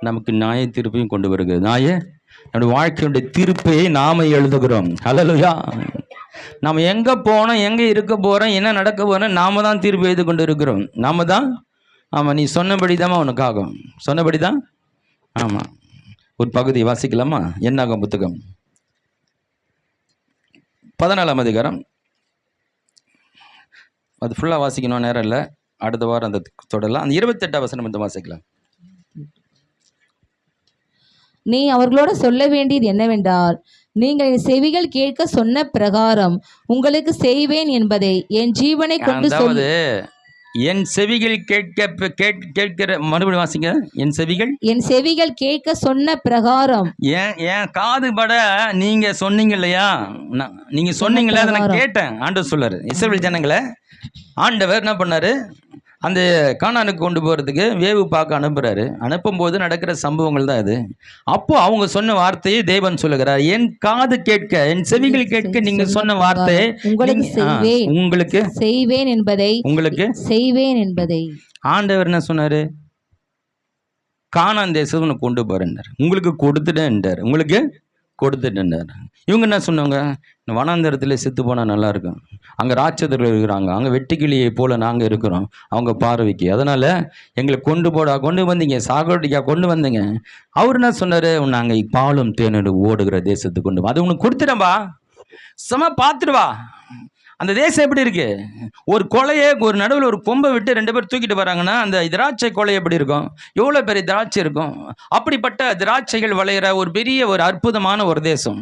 நமக்கு நியாய தீர்ப்பையும் கொண்டு வருகிறது. நம்முடைய வாழ்க்கையுடைய தீர்ப்பை நாம எழுதுகிறோம். ஹல்லேலூயா. நாம் எங்கே போனோம், எங்கே இருக்க போகிறோம், என்ன நடக்க போகிறோம், நாம தான் தீர்ப்பு எழுதி கொண்டு இருக்கிறோம். நாம தான். ஆமாம், நீ சொன்னபடி தான் உனக்கு ஆகும். சொன்னபடி தான். ஆமாம். ஒரு பகுதி வாசிக்கலாமா? என்னாகும் புத்தகம் 14ஆம் அதிகாரம். அது ஃபுல்லாக வாசிக்கணும், நேரம் இல்லை. அடுத்த வாரம் அந்த தொடரலாம். அந்த 28ஆம் வசனம் வந்து வாசிக்கலாம். நீ அவர்களோட சொல்ல வேண்டியது என்னவென்றால், நீங்கள் என் செவிகள் கேட்க சொன்ன பிரகாரம் உங்களுக்கு செய்வேன் என்பதை என் ஜீவனை கொண்டு சொல்லு. என் செவிகள் கேட்கிற மறுபடியும் வாசிங்க. என் செவிகள் கேட்க சொன்ன பிரகாரம். ஏன் காது பட நீங்க சொன்னீங்க இல்லையா? நீங்க சொன்னீங்களே, அதை நான் கேட்டேன். ஆண்டவர் சொல்றாரு, இஸ்ரவேல் ஜனங்களை ஆண்டவர் என்ன பண்ணாரு, அந்த கானானுக்கு கொண்டு போகிறதுக்கு வேவு பார்க்க அனுப்புகிறாரு. அனுப்பும்போது நடக்கிற சம்பவங்கள் தான் இது. அப்போ அவங்க சொன்ன வார்த்தையை தேவன் சொல்லுகிறார், என் காது கேட்க, என் செவிகள் கேட்க நீங்கள் சொன்ன வார்த்தையை உங்களுக்கு செய்வேன் என்பதை, உங்களுக்கு செய்வேன் என்பதை. ஆண்டவர் என்ன சொன்னார்? கானான் தேசம் உனக்கு கொண்டு போறேன்னார். உங்களுக்கு கொடுத்துட்டேன்ட்டார். உங்களுக்கு கொடுத்துட்டேன்ட்டார். இவங்க என்ன சொன்னாங்க? வனாந்தரத்தில் செத்து போனால் நல்லா இருக்கும், அங்கே ராட்சதர்கள் இருக்கிறாங்க, அங்கே வெட்டுக்கிளியை போல நாங்கள் இருக்கிறோம் அவங்க பார்வைக்கு, அதனால் எங்களை கொண்டு வந்தீங்க, சாகடிக்காக கொண்டு வந்தீங்க. அவர் என்ன சொன்னார்? நாங்கள் பாலும் தேனோடு ஓடுகிற தேசத்துக்கு கொண்டு அது உனக்கு கொடுத்துட்டேன்பா, பார்த்துடுவா. அந்த தேசம் எப்படி இருக்கு? ஒரு கொலையை ஒரு நடுவில் ஒரு கொம்பை விட்டு 2 பேர் தூக்கிட்டு வராங்கன்னா அந்த திராட்சை கொலை எப்படி இருக்கும்? எவ்வளோ பெரிய திராட்சை இருக்கும்? அப்படிப்பட்ட திராட்சைகள் விளையிற ஒரு பெரிய ஒரு அற்புதமான ஒரு தேசம்,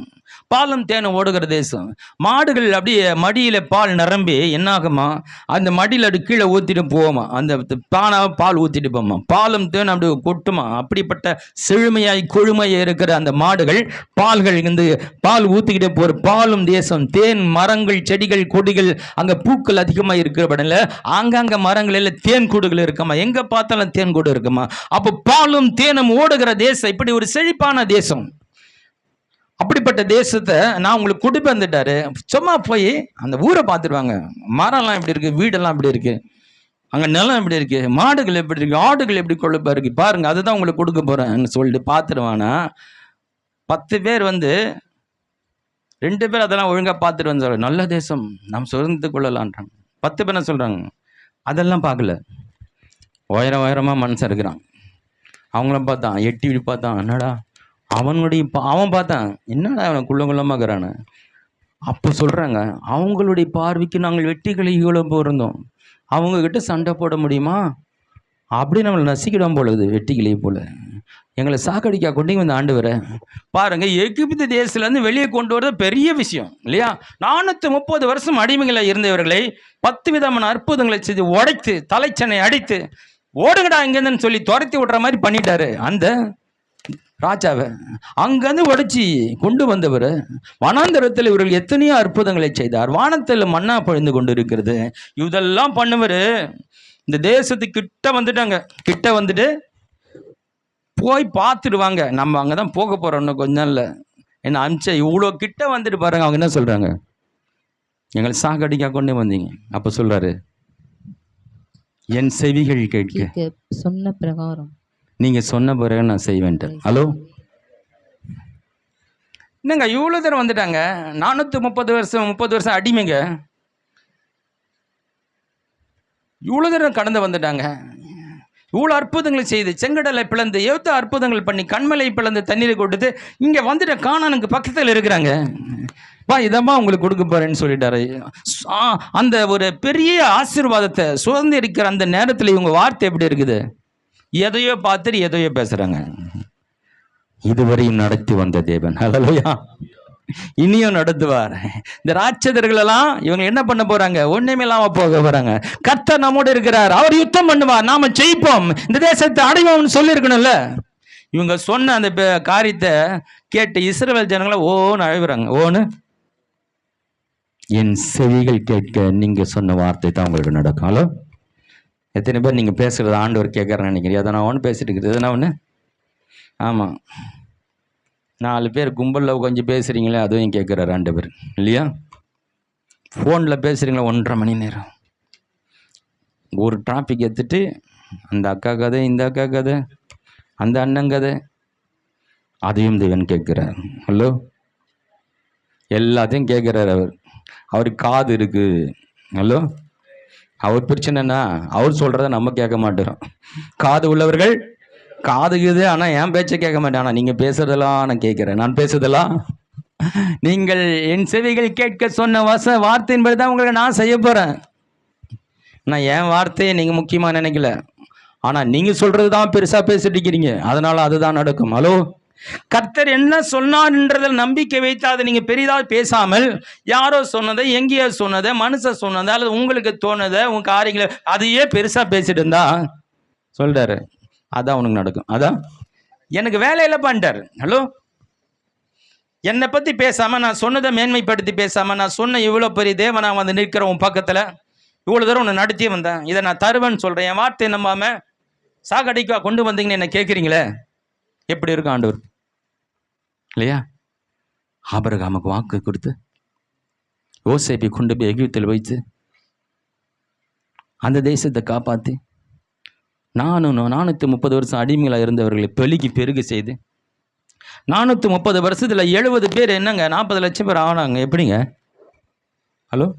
பாலும் தேனும் ஓடுகிற தேசம். மாடுகள் அப்படியே மடியில் பால் நிரம்பி என்னாகுமா, அந்த மடியில் அப்படி கீழே ஊற்றிட்டு போவோமா, அந்த பானாவை பால் ஊற்றிட்டு போமா, பாலும் தேனும் அப்படி கொட்டுமா. அப்படிப்பட்ட செழுமையாய் கொழுமையாக இருக்கிற அந்த மாடுகள் பால்கள் இருந்து பால் ஊற்றிக்கிட்டே போகிற பாலும் தேசம். தேன் மரங்கள், செடிகள், கொடிகள், அங்கே பூக்கள் அதிகமாக இருக்கிறபடியில் ஆங்காங்க மரங்களில் தேன் கூடுகள் இருக்குமா, எங்கே பார்த்தாலும் தேன் கூடு இருக்குமா. அப்போ பாலும் தேனும் ஓடுகிற தேசம், இப்படி ஒரு செழிப்பான தேசம். அப்படிப்பட்ட தேசத்தை நான் உங்களுக்கு கொண்டு வந்துட்டாரு. சும்மா போய் அந்த ஊரை பார்த்துருவாங்க. மரம்லாம் எப்படி இருக்கு, வீடெல்லாம் எப்படி இருக்கு, அங்கே நிலம் எப்படி இருக்கு, மாடுகள் எப்படி இருக்கு, ஆடுகள் எப்படி கொழுப்பா இருக்கு பாருங்க, அதுதான் உங்களுக்கு கொடுக்க போறேன்னு சொல்லிட்டு பார்த்துருவானா. 10 பேர் வந்து 2 பேர் அதெல்லாம் ஒழுங்காக பார்த்துட்டு வந்து சொல்ல, நல்ல தேசம் நாம் சுதந்திரத்து கொள்ளலான்றாங்க. 10 பேர் என்ன சொல்கிறாங்க? அதெல்லாம் பார்க்கல. உயரமாக மனுஷன் இருக்கிறான். அவங்கள பார்த்தான், எட்டி பார்த்தா, என்னடா அவன் பார்த்தான், என்னடா அவன் குள்ளமாக்குறானு. அப்போ சொல்கிறாங்க, அவங்களுடைய பார்வைக்கு நாங்கள் வெட்டிகளை இவ்வளோ இருந்தோம், அவங்கக்கிட்ட சண்டை போட முடியுமா? அப்படி நம்மளை நசிக்கிடும் பொழுது வெட்டிக்கிளி போல எங்களை சாக்கடிக்கா கொண்டு வந்து ஆண்டவரை பாருங்க. எகிப்து தேசத்துலேருந்து வெளியே கொண்டு வரது பெரிய விஷயம் இல்லையா? 430 வருஷம் அடிமைகளை இருந்தவர்களை 10 விதமான அற்புதங்களை செய்து உடைத்து தலைச்சனை அடித்து ஓடுங்கடா இங்கேருந்துன்னு சொல்லி துரத்தி விடுற மாதிரி பண்ணிட்டாரு அந்த ராஜாவை. அங்கேருந்து உடைச்சி கொண்டு வந்தவர் வனாந்தரத்தில் இவர்கள் எத்தனையோ அற்புதங்களை செய்தார். வானத்தில் மண்ணா பொழிந்து கொண்டு இருக்கிறது. இதெல்லாம் பண்ணுவர். இந்த தேசத்துக்கு கிட்ட வந்துட்டாங்க. கிட்ட வந்துட்டு போய் பார்த்துடுவாங்க, நம்ம அங்கே தான் போக போகிறோம் இன்னும் கொஞ்ச நாள்ல. என்ன அனுப்பிச்ச இவ்வளோ கிட்ட வந்துட்டு பாருங்க. அவங்க என்ன சொல்கிறாங்க, எங்களை சாகடிக்கா கொண்டு வந்தீங்க. அப்போ சொல்கிறாரு, என் செவிகள் கேட்க சொன்ன பிரகாரம் நீங்கள் சொன்ன பிறகு நான் செய்வேன்ட்டேன். ஹலோ, என்னங்க இவ்வளோ தூரம் வந்துட்டாங்க? 430 வருஷம் அடிமைங்க, இவ்வளோ தூரம் கடந்து வந்துட்டாங்க. இவ்வளோ அற்புதங்களை செய்து செங்கடலை பிளந்து எவ்வளோ அற்புதங்கள் பண்ணி கண்மலை பிளந்து தண்ணீரை கொடுத்து இங்கே வந்துட்டு கானானுக்கு பக்கத்தில் இருக்கிறாங்க. இதமா உங்களுக்கு கொடுக்க போறேன்னு சொல்லிட்டாரு. அந்த ஒரு பெரிய ஆசீர்வாதத்தை சுதந்திரிக்கிற அந்த நேரத்தில் இவங்க வார்த்தை எப்படி இருக்குது? எதையோ பார்த்துட்டு எதையோ பேசுறாங்க. இதுவரையும் நடத்தி வந்த தேவன் ஹல்லேலூயா இனியும் நடத்துவார். இந்த ராட்சதர்கள் எல்லாம் இவங்க என்ன பண்ண போறாங்க? ஒண்ணுமே இல்லாம போக போறாங்க. கர்த்தர் நம்மோடு இருக்கிறார், அவர் யுத்தம் பண்ணுவார், நாம ஜெயிப்போம், இந்த தேசத்தை அடைவோம்னு சொல்லி இருக்கணும்ல. இவங்க சொன்ன அந்த காரியத்தை கேட்டு இஸ்ரவேல் ஜனங்களை ஓன்னு அழுகுறாங்க. ஓன்னு என் செவிகள் கேட்க நீங்க சொன்ன வார்த்தை தான் உங்களுக்கு நடக்கும். ஹலோ, எத்தனை பேர் நீங்க பேசுறது ஆண்டவர் கேட்கறேன்னு நினைக்கிறீங்க? எதனா ஒன்று பேசிட்டு இருக்குது, எதனா ஒன்று. ஆமா, 4 பேர் கும்பலில் கொஞ்சம் பேசுகிறீங்களே, அதுவும் கேட்குறாரு ஆண்டவர் இல்லையா? ஃபோனில் பேசுகிறீங்களா 1.5 மணி நேரம், ஒரு டாபிக் எடுத்துட்டு அந்த அக்கா கதை, இந்த அக்கா கதை, அந்த அண்ணன் கதை, அதையும் தேவன் கேட்குறார். ஹலோ, எல்லாத்தையும் கேட்குறாரு அவர். அவருக்கு காது இருக்குது. ஹலோ, அவர் பிரச்சனைனா அவர் சொல்கிறத நம்ம கேட்க மாட்டோம். காது உள்ளவர்கள் காதுக்குது, ஆனால் என் பேச்சை கேட்க மாட்டேன். ஆனால் நீங்கள் பேசுறதெல்லாம் நான் கேட்குறேன். நான் பேசுறதெல்லாம் நீங்கள் என் செவிகள் கேட்க சொன்ன வார்த்தையின்படி தான் உங்களுக்கு நான் செய்ய போகிறேன். நான் என் வார்த்தையை நீங்கள் முக்கியமாக நினைக்கல, ஆனால் நீங்கள் சொல்கிறது தான் பெருசாக பேசிட்டு இருக்கிறீங்க, அதனால் அதுதான் நடக்கும். ஹலோ, கர்த்தர் என்ன சொன்னார்ன்றதில் நம்பிக்கை வைத்து அதை நீங்கள் பெரிதாக பேசாமல் யாரோ சொன்னதை, எங்கேயோ சொன்னதை, மனுஷன் சொன்னதை, அல்லது உங்களுக்கு தோணுதை, உங்கள் காரியங்களை அதையே பெருசாக பேசிட்டு இருந்தா சொல்கிறாரு, அதான் உனக்கு நடக்கும். அதான் எனக்கு வேலையில் பண்ணிட்டார். ஹலோ, என்னை பற்றி பேசாமல், நான் சொன்னதை மேன்மைப்படுத்தி பேசாமல், நான் சொன்ன இவ்வளோ பெரிய தேவன் நான் வந்து நிற்கிற உன் பக்கத்தில் இவ்வளோ தூரம் உன்னை நடத்தி வந்தேன், இதை நான் தருவேன்னு சொல்கிறேன், என் வார்த்தையை நம்பாமல் சாகடிக்கா கொண்டு வந்தீங்கன்னு என்ன கேட்குறீங்களே, எப்படி இருக்கும் ஆண்டவர் இல்லையா? ஆபிரகாமுக்கு வாக்கு கொடுத்து யோசேப்பை கொண்டு போய் எகிப்தில் வைத்து அந்த தேசத்தை காப்பாற்றி 430 வருஷம் அடிமைகளாக இருந்தவர்களை பெருகி பெருகு செய்து 430 வருஷத்தில் 70 பேர் என்னங்க 40 லட்சம் பேர் ஆனாங்க. எப்படிங்க? ஹலோ,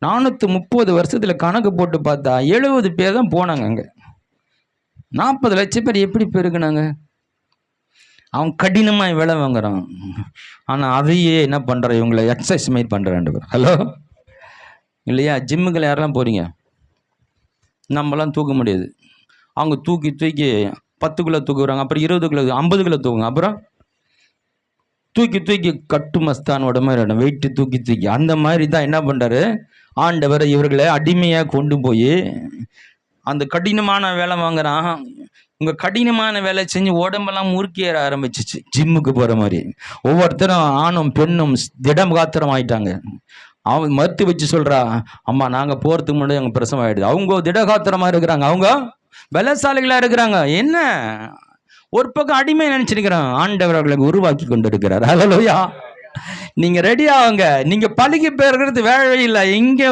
430 வருஷத்தில் கணக்கு போட்டு பார்த்தா 70 பேர் தான் போனாங்க. அங்கே 40 லட்சம் பேர் எப்படி பெருகுனாங்க? அவன் கடினமாக வேலை வாங்குறான், ஆனால் அதையே என்ன பண்ணுற, இவங்களை எக்ஸசைஸ் மாதிரி பண்ணுறான். ஹலோ, இல்லையா? ஜிம்முக்கு யாரெல்லாம் போகிறீங்க, நம்மளாம் தூக்க முடியாது. அவங்க தூக்கி 10 கிலோ தூக்குறாங்க, அப்புறம் 20 கிலோ, 50 கிலோ தூக்குங்க, அப்புறம் தூக்கி கட்டு மஸ்தானோட மாதிரி வெயிட்டு தூக்கி அந்த மாதிரி தான் என்ன பண்ணுறாரு ஆண்டவர். இவர்களை அடிமையாக கொண்டு போய் அந்த கடினமான வேலை வாங்குறான். உங்கள் கடினமான வேலை செஞ்சு உடம்பெல்லாம் முறுக்கிற ஆரம்பிச்சிச்சு. ஜிம்முக்கு போகிற மாதிரி ஒவ்வொருத்தரும் ஆணும் பெண்ணும் திடம் காத்திரம் ஆயிட்டாங்க. அவன் மறுத்து வச்சு சொல்கிறா, அம்மா நாங்கள் போகிறதுக்கு முன்னாடி அவங்க பிரசவம் ஆகிடுது. அவங்க திடகாத்திரமாக இருக்கிறாங்க, அவங்க பலசாலிகளாக இருக்கிறாங்க. என்ன ஒரு பக்கம் அடிமை நினச்சிருக்கிறான், ஆண்டவர் அவர்களுக்கு உருவாக்கி கொண்டு இருக்கிறார். ஹல்லேலூயா. நீங்கள் ரெடி ஆகுங்க. நீங்கள் பழகி பெறுகிறது வேலை இல்லை. இங்கே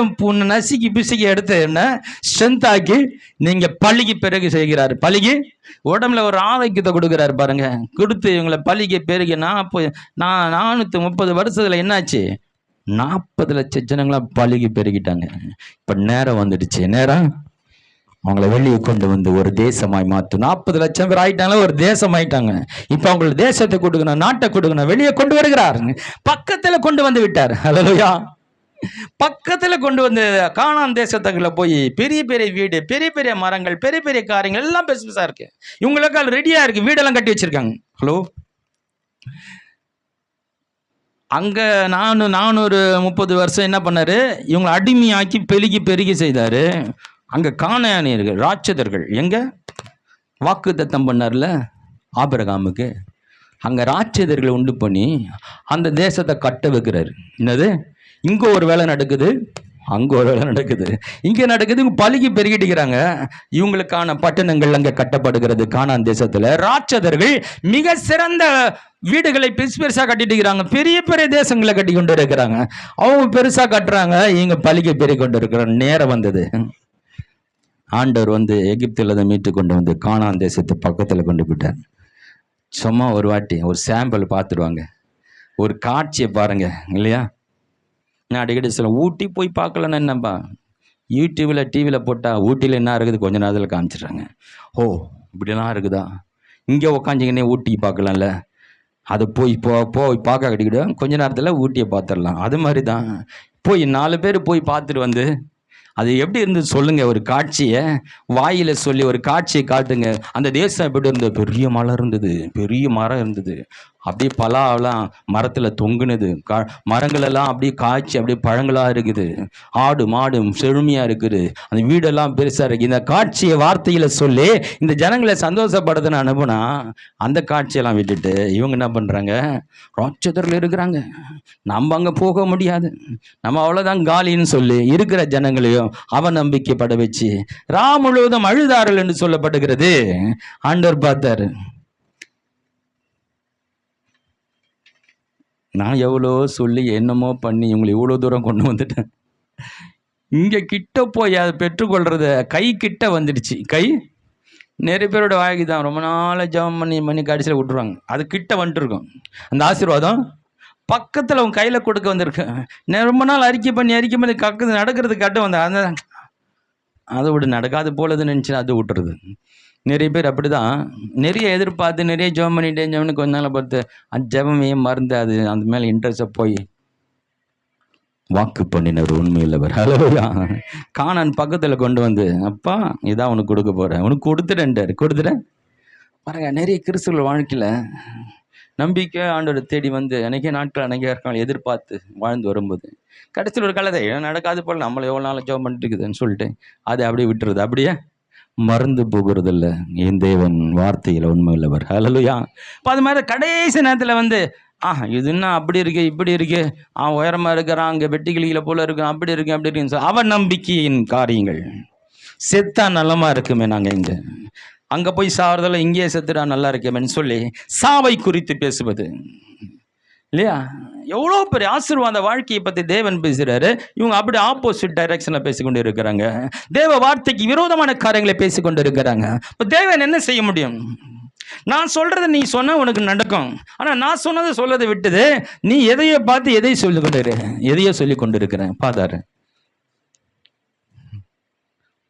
நசுக்கி பிசுக்கி எடுத்து என்ன ஸ்ட்ரென்த் ஆக்கி நீங்கள் பழகி பிறகு செய்கிறாரு. பழகி உடம்புல ஒரு ஆரோக்கியத்தை கொடுக்குறாரு பாருங்க. கொடுத்து இவங்களை பழகி பெருகி 430 வருஷத்துல என்னாச்சு? 40 லட்சம் ஜனங்களா பழகி பெருகிட்டாங்க. இப்போ நேரம் வந்துடுச்சு. நேரம் அவங்கள வெளியே கொண்டு வந்து ஒரு தேசமாய் மாற்றும். 40 லட்சம் பேர் ஆயிட்டாங்களா, ஒரு தேசம் ஆயிட்டாங்க. இப்ப அவங்களுக்கு தேசத்தை கொடுக்கணும், நாட்டை கொடுக்கணும், வெளியே கொண்டு வருகிறார். பக்கத்துல கொண்டு வந்து விட்டார். ஹல்லேலூயா. பக்கத்துல கொண்டு வந்து கானான் தேசத்துக்குள்ள போய் பெரிய பெரிய வீடு, பெரிய பெரிய மரங்கள், பெரிய பெரிய காரியங்கள் எல்லாம் பெருசா இருக்கு. இவங்களுக்கு ரெடியா இருக்கு, வீடெல்லாம் கட்டி வச்சிருக்காங்க. ஹலோ, அங்க 430 வருஷம் என்ன பண்ணாரு, இவங்களை அடிமையாக்கி பெருகி செய்தாரு. அங்க கானானியர்கள், ராட்சதர்கள், எங்க வாக்குத்தத்தம் பண்ணார்ல ஆபிரகாமுக்கு, அங்க ராட்சதர்களை உண்டு பண்ணி அந்த தேசத்தை கட்ட வைக்கிறாரு. என்னது, இங்க ஒரு வேலை நடக்குது, அங்க ஒரு வேலை நடக்குது, இங்க நடக்குது. இவங்க பலுகி பெருகிட்டுக்கிறாங்க. இவங்களுக்கான பட்டணங்கள் அங்க கட்டப்படுகிறது. கானான் தேசத்துல ராட்சதர்கள் மிக சிறந்த வீடுகளை பெருசா கட்டிட்டு இருக்கிறாங்க. பெரிய பெரிய தேசங்களை கட்டி கொண்டு இருக்கிறாங்க. அவங்க பெருசா கட்டுறாங்க, இவங்க பலுகி பெருகி கொண்டு இருக்கிற நேரம் வந்தது. ஆண்டவர் வந்து எகிப்தில் மீட்டு கொண்டு வந்து கானான் தேசத்து பக்கத்துல கொண்டு போயிட்டார். சும்மா ஒரு வாட்டி ஒரு சாம்பிள் பார்த்துடுவாங்க, ஒரு காட்சியை பாருங்க இல்லையா. நான் அடிக்கடி சொல்ல, ஊட்டி போய் பார்க்கலன்னு என்னப்பா, யூடியூப்ல டிவியில் போட்டால் ஊட்டியில் என்ன இருக்குது கொஞ்ச நேரத்தில் காமிச்சிடுறாங்க. ஓ இப்படிலாம் இருக்குதா, இங்கே உக்காஞ்சிங்கன்னே ஊட்டி பார்க்கலாம்ல, அதை போய் பார்க்க கிடைக்கிது, கொஞ்ச நேரத்தில் ஊட்டியை பார்த்துடலாம். அது மாதிரி தான் போய் 4 பேர் போய் பார்த்துட்டு வந்து அது எப்படி இருந்தது சொல்லுங்க. ஒரு காட்சியை வாயில சொல்லி ஒரு காட்சியை காட்டுங்க. அந்த தேசம் எப்படி இருந்தது, பெரிய மலை இருந்தது, பெரிய மரம் இருந்தது, அப்படியே பலாவெல்லாம் மரத்துல தொங்குனது, மரங்கள் எல்லாம் அப்படியே காய்ச்சி அப்படியே பழங்களா இருக்குது, ஆடு மாடு செழுமையா இருக்குது, அந்த வீடெல்லாம் பெருசா இருக்கு. இந்த காட்சியை வார்த்தையில சொல்லி இந்த ஜனங்களை சந்தோஷப்படுதுன்னு அனுப்புனா, அந்த காட்சியெல்லாம் விட்டுட்டு இவங்க என்ன பண்றாங்க, ராட்சதர்கள் இருக்கிறாங்க, நம்ம அங்க போக முடியாது, நம்ம அவ்வளவுதான் காலின்னு சொல்லி இருக்கிற ஜனங்களையும் அவநம்பிக்கைப்பட வச்சு முழுவதும் அழுதார்கள் என்று சொல்லப்படுகிறது. ஆண்டவர் பார்த்தாரு, நான் எவ்வளோ சொல்லி என்னமோ பண்ணி இவங்களை இவ்வளோ தூரம் கொண்டு வந்துட்டேன், இங்கே கிட்ட போய் அதை பெற்றுக்கொள்றத கை கிட்ட வந்துடுச்சு. கை நிறைய பேரோட வாய்க்கு தான் ரொம்ப நாள் ஜபம் பண்ணி கடைசியில் விட்டுருவாங்க. அது கிட்ட வந்துட்டு இருக்கும் அந்த ஆசீர்வாதம், பக்கத்தில் அவங்க கையில் கொடுக்க வந்திருக்கு. ரொம்ப நாள் அறிக்கை பண்ணி கக்குது நடக்கிறது கட்ட வந்த அந்த அதை விட நடக்காது போலதுன்னு நினச்சி அதை விட்டுறது. நிறைய பேர் அப்படிதான், நிறைய எதிர்பார்த்து நிறைய ஜெபம் பண்ணிட்டேன் கொஞ்ச நாள் பார்த்து அந்த ஜெபமே மறந்து அது அந்த மேலே இன்ட்ரெஸ்டாக போய் வாக்கு பண்ணினவர் உண்மையில்லவர். ஹல்லேலூயா. கானான் பக்கத்தில் கொண்டு வந்து, அப்பா இதான் உனக்கு கொடுக்க போகிறேன், உனக்கு கொடுத்துட்டேன் பாருங்க. நிறைய கிறிஸ்துவ வாழ்க்கையில் நம்பிக்கை ஆண்டோட தேடி வந்து அன்றைக்கே நாட்கள் அன்றைக்கே எதிர்பார்த்து வாழ்ந்து வரும்போது கடைசியில் ஒரு காலத்தை நடக்காது போல் நம்மளை எவ்வளோ நாள் ஜெபம் பண்ணிட்டு இருக்குதுன்னு சொல்லிட்டு அதை அப்படியே விட்டுறது, அப்படியே மறந்து போகிறதில்ல. என் தேவன் வார்த்தையில் உண்மை உள்ளவர். ஹல்லேலூயா. இப்போ அது மாதிரி கடைசி நேரத்தில் வந்து இதுன்னா அப்படி இருக்கு இப்படி இருக்கு, உயரமாக இருக்கிறான், அங்கே வெட்டிக்கிளியில் போல இருக்கு, அப்படி இருக்குன்னு சொல்லி அவன் நம்பிக்கையின் காரியங்கள். செத்தா நலமா இருக்குமே, நாங்கள் இங்கே அங்கே போய் சாவறதில்ல, இங்கேயே செத்துட்டா நல்லா இருக்கேன்னு சொல்லி சாவை குறித்து பேசுவது இல்லையா. எவ்வளோ பெரிய ஆசீர்வாத வாழ்க்கையை பற்றி தேவன் பேசுகிறாரு, இவங்க அப்படி ஆப்போசிட் டைரக்ஷனில் பேசிக்கொண்டு இருக்கிறாங்க. தேவ வார்த்தைக்கு விரோதமான காரியங்களை பேசிக்கொண்டு இருக்கிறாங்க. இப்போ தேவன் என்ன செய்ய முடியும்? நான் சொல்றதை நீ சொன்ன உனக்கு நடக்கும், ஆனால் நான் சொன்னதை சொல்லதை விட்டது நீ எதையோ பார்த்து எதையோ சொல்லி கொண்டு இருக்கிறேன் பாதாரு.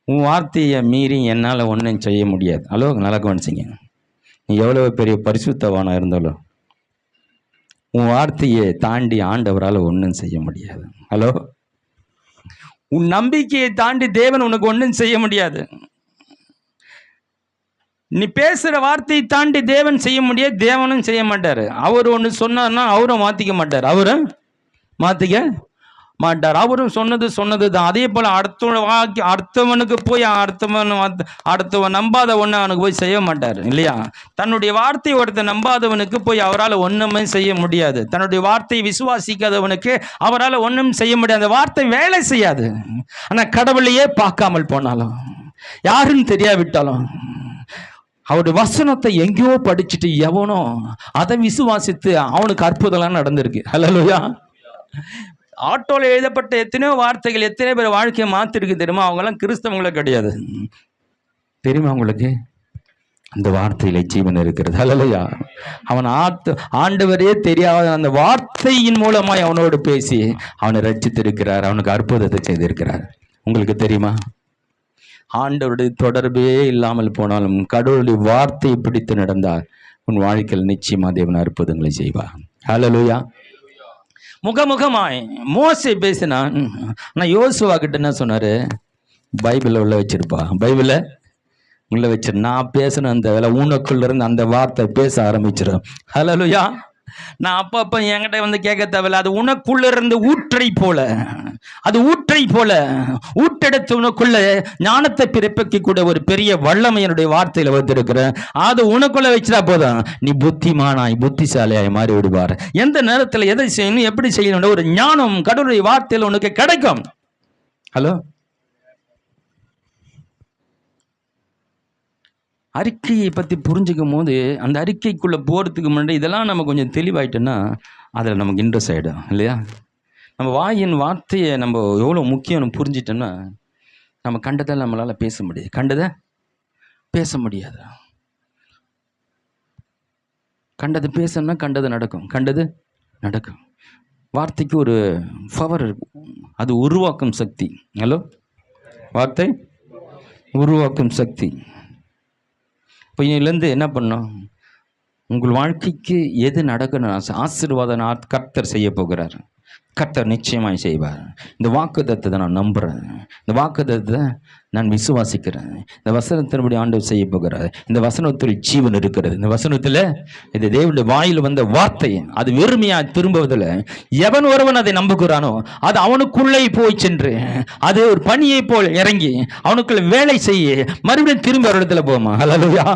உன் வார்த்தையை மீறி என்னால் ஒன்றும் செய்ய முடியாது. ஹலோ, நல்லா கவனிச்சிங்க. நீ எவ்வளோ பெரிய பரிசுத்தவானா இருந்தாலும் உன் வார்த்தையை தாண்டி ஆண்டவரால் ஒன்றும் செய்ய முடியாது. ஹலோ, உன் நம்பிக்கையை தாண்டி தேவன் உனக்கு ஒன்றும் செய்ய முடியாது. நீ பேசுகிற வார்த்தையை தாண்டி தேவன் செய்ய முடியாது, தேவனும் செய்ய மாட்டார். அவர் ஒன்று சொன்னார்னா அவரும் மாற்றிக்க மாட்டார், அவரும் சொன்னது தான். அதே போல் அடுத்தவனுக்கு போய் அடுத்தவன் நம்பாத ஒன்று அவனுக்கு போய் செய்ய மாட்டார் இல்லையா. தன்னுடைய வார்த்தையை ஒருத்தர் நம்பாதவனுக்கு போய் அவரால் ஒன்றுமே செய்ய முடியாது. தன்னுடைய வார்த்தையை விசுவாசிக்காதவனுக்கு அவரால் ஒன்றும் செய்ய முடியாது. அந்த வார்த்தை வேலை செய்யாது. ஆனால் கடவுளையே பார்க்காமல் போனாலும், யாருன்னு தெரியாவிட்டாலும், அவருடைய வசனத்தை எங்கேயோ படிச்சுட்டு எவனோ அதை விசுவாசித்து அவனுக்கு அற்புதம்லாம் நடந்திருக்கு. ஹல்லேலூயா. ஆட்டோல எழுதப்பட்ட எத்தனையோ வார்த்தைகள் எத்தனை பேர் வாழ்க்கையை மாத்திருக்கு தெரியுமா? அவங்கெல்லாம் கிறிஸ்தவங்களே கிடையாது. தெரியுமா உங்களுக்கு? அந்த வார்த்தையில ஜீவன் இருக்கிறது. ஹல்லேலூயா. அவன் ஆண்டவரே தெரியாத அந்த வார்த்தையின் மூலமாய் அவனோடு பேசி அவனை ரட்சித்திருக்கிறார், அவனுக்கு அற்புதத்தை செய்திருக்கிறார். உங்களுக்கு தெரியுமா? ஆண்டவருடைய தொடர்பே இல்லாமல் போனாலும் கடவுளுடைய வார்த்தையை பிடித்து நடந்தால் உன் வாழ்க்கையில் நிச்சயமா தேவன் அற்புதங்களை செய்வார். ஹல்லேலூயா. முகமுகமாய் மோசே பேசினான். நான் யோசுவா கிட்ட என்ன சொன்னாரு? பைபிளை உள்ள வச்சிருப்பா, பைபிளை உள்ள வச்சிரு. நான் பேசின அந்த வேலை உனக்குள்ள இருந்து அந்த வார்த்தை பேச ஆரம்பிச்சிடும். ஹல்லேலூயா. நான் அப்பப்ப என்கிட்ட வந்து கேட்க தேவையில்ல. அது உனக்குள்ள இருந்து ஊற்றை போல, அது ஊற்றை போல ஊட்டெடுத்து உனக்குள்ள ஞானத்தை பிறப்பிக்க கூட ஒரு பெரிய வல்லமை என்னுடைய வார்த்தையில வந்திருக்கிறேன். அது உனக்குள்ள வச்சுட்டா போதும், நீ புத்திமானாய் புத்திசாலியாய் மாறி விடுவார். எந்த நேரத்தில் எதை செய்யணும், எப்படி செய்யணும் ஒரு ஞானம் கடவுளுடைய வார்த்தையில் உனக்கு கிடைக்கும். ஹலோ, அறிக்கையை பற்றி புரிஞ்சுக்கும் போது அந்த அறிக்கைக்குள்ளே போகிறதுக்கு முன்னாடி இதெல்லாம் நம்ம கொஞ்சம் தெளிவாயிட்டோன்னா அதில் நமக்கு இன்ட்ரெஸ்ட் ஆகிடும் இல்லையா? நம்ம வாயின் வார்த்தையை நம்ம எவ்வளோ முக்கியம் புரிஞ்சிட்டோன்னா நம்ம கண்டதை நம்மளால் பேச முடியாது, கண்டதை பேச முடியாது. கண்டது பேசணும்னா கண்டது நடக்கும், கண்டது நடக்கும். வார்த்தைக்கு ஒரு பவர் இருக்கும், அது உருவாக்கும் சக்தி. ஹலோ, வார்த்தை உருவாக்கும் சக்தி. இப்போ இதுலேருந்து என்ன பண்ணோம்? உங்கள் வாழ்க்கைக்கு எது நடக்கணும், ஆசீர்வாதம் கர்த்தர் செய்ய போகிறார். கர்த்தர் நிச்சயமாய் செய்வார். இந்த வாக்குத்தத்தத்தை நான் நம்புகிறேன், இந்த வாக்குத்தத்தை நான் விசுவாசிக்கிறேன். இந்த வசனத்தின்படி ஆண்டவர் செய்ய போகிறார். இந்த வசனத்தில் ஜீவன் இருக்கிறது. இந்த வசனத்தில் இது தேவனுடைய வாயில் வந்த வார்த்தை, அது வெறுமையாக திரும்புவதில் எவன் ஒருவன் அதை நம்புகிறானோ அது அவனுக்குள்ளே போய் சென்று அது ஒரு பணியை போல் இறங்கி அவனுக்குள்ள வேலை செய்ய மறுபடியும் திரும்ப ஒரு இடத்துல போமா. ஹல்லேலூயா.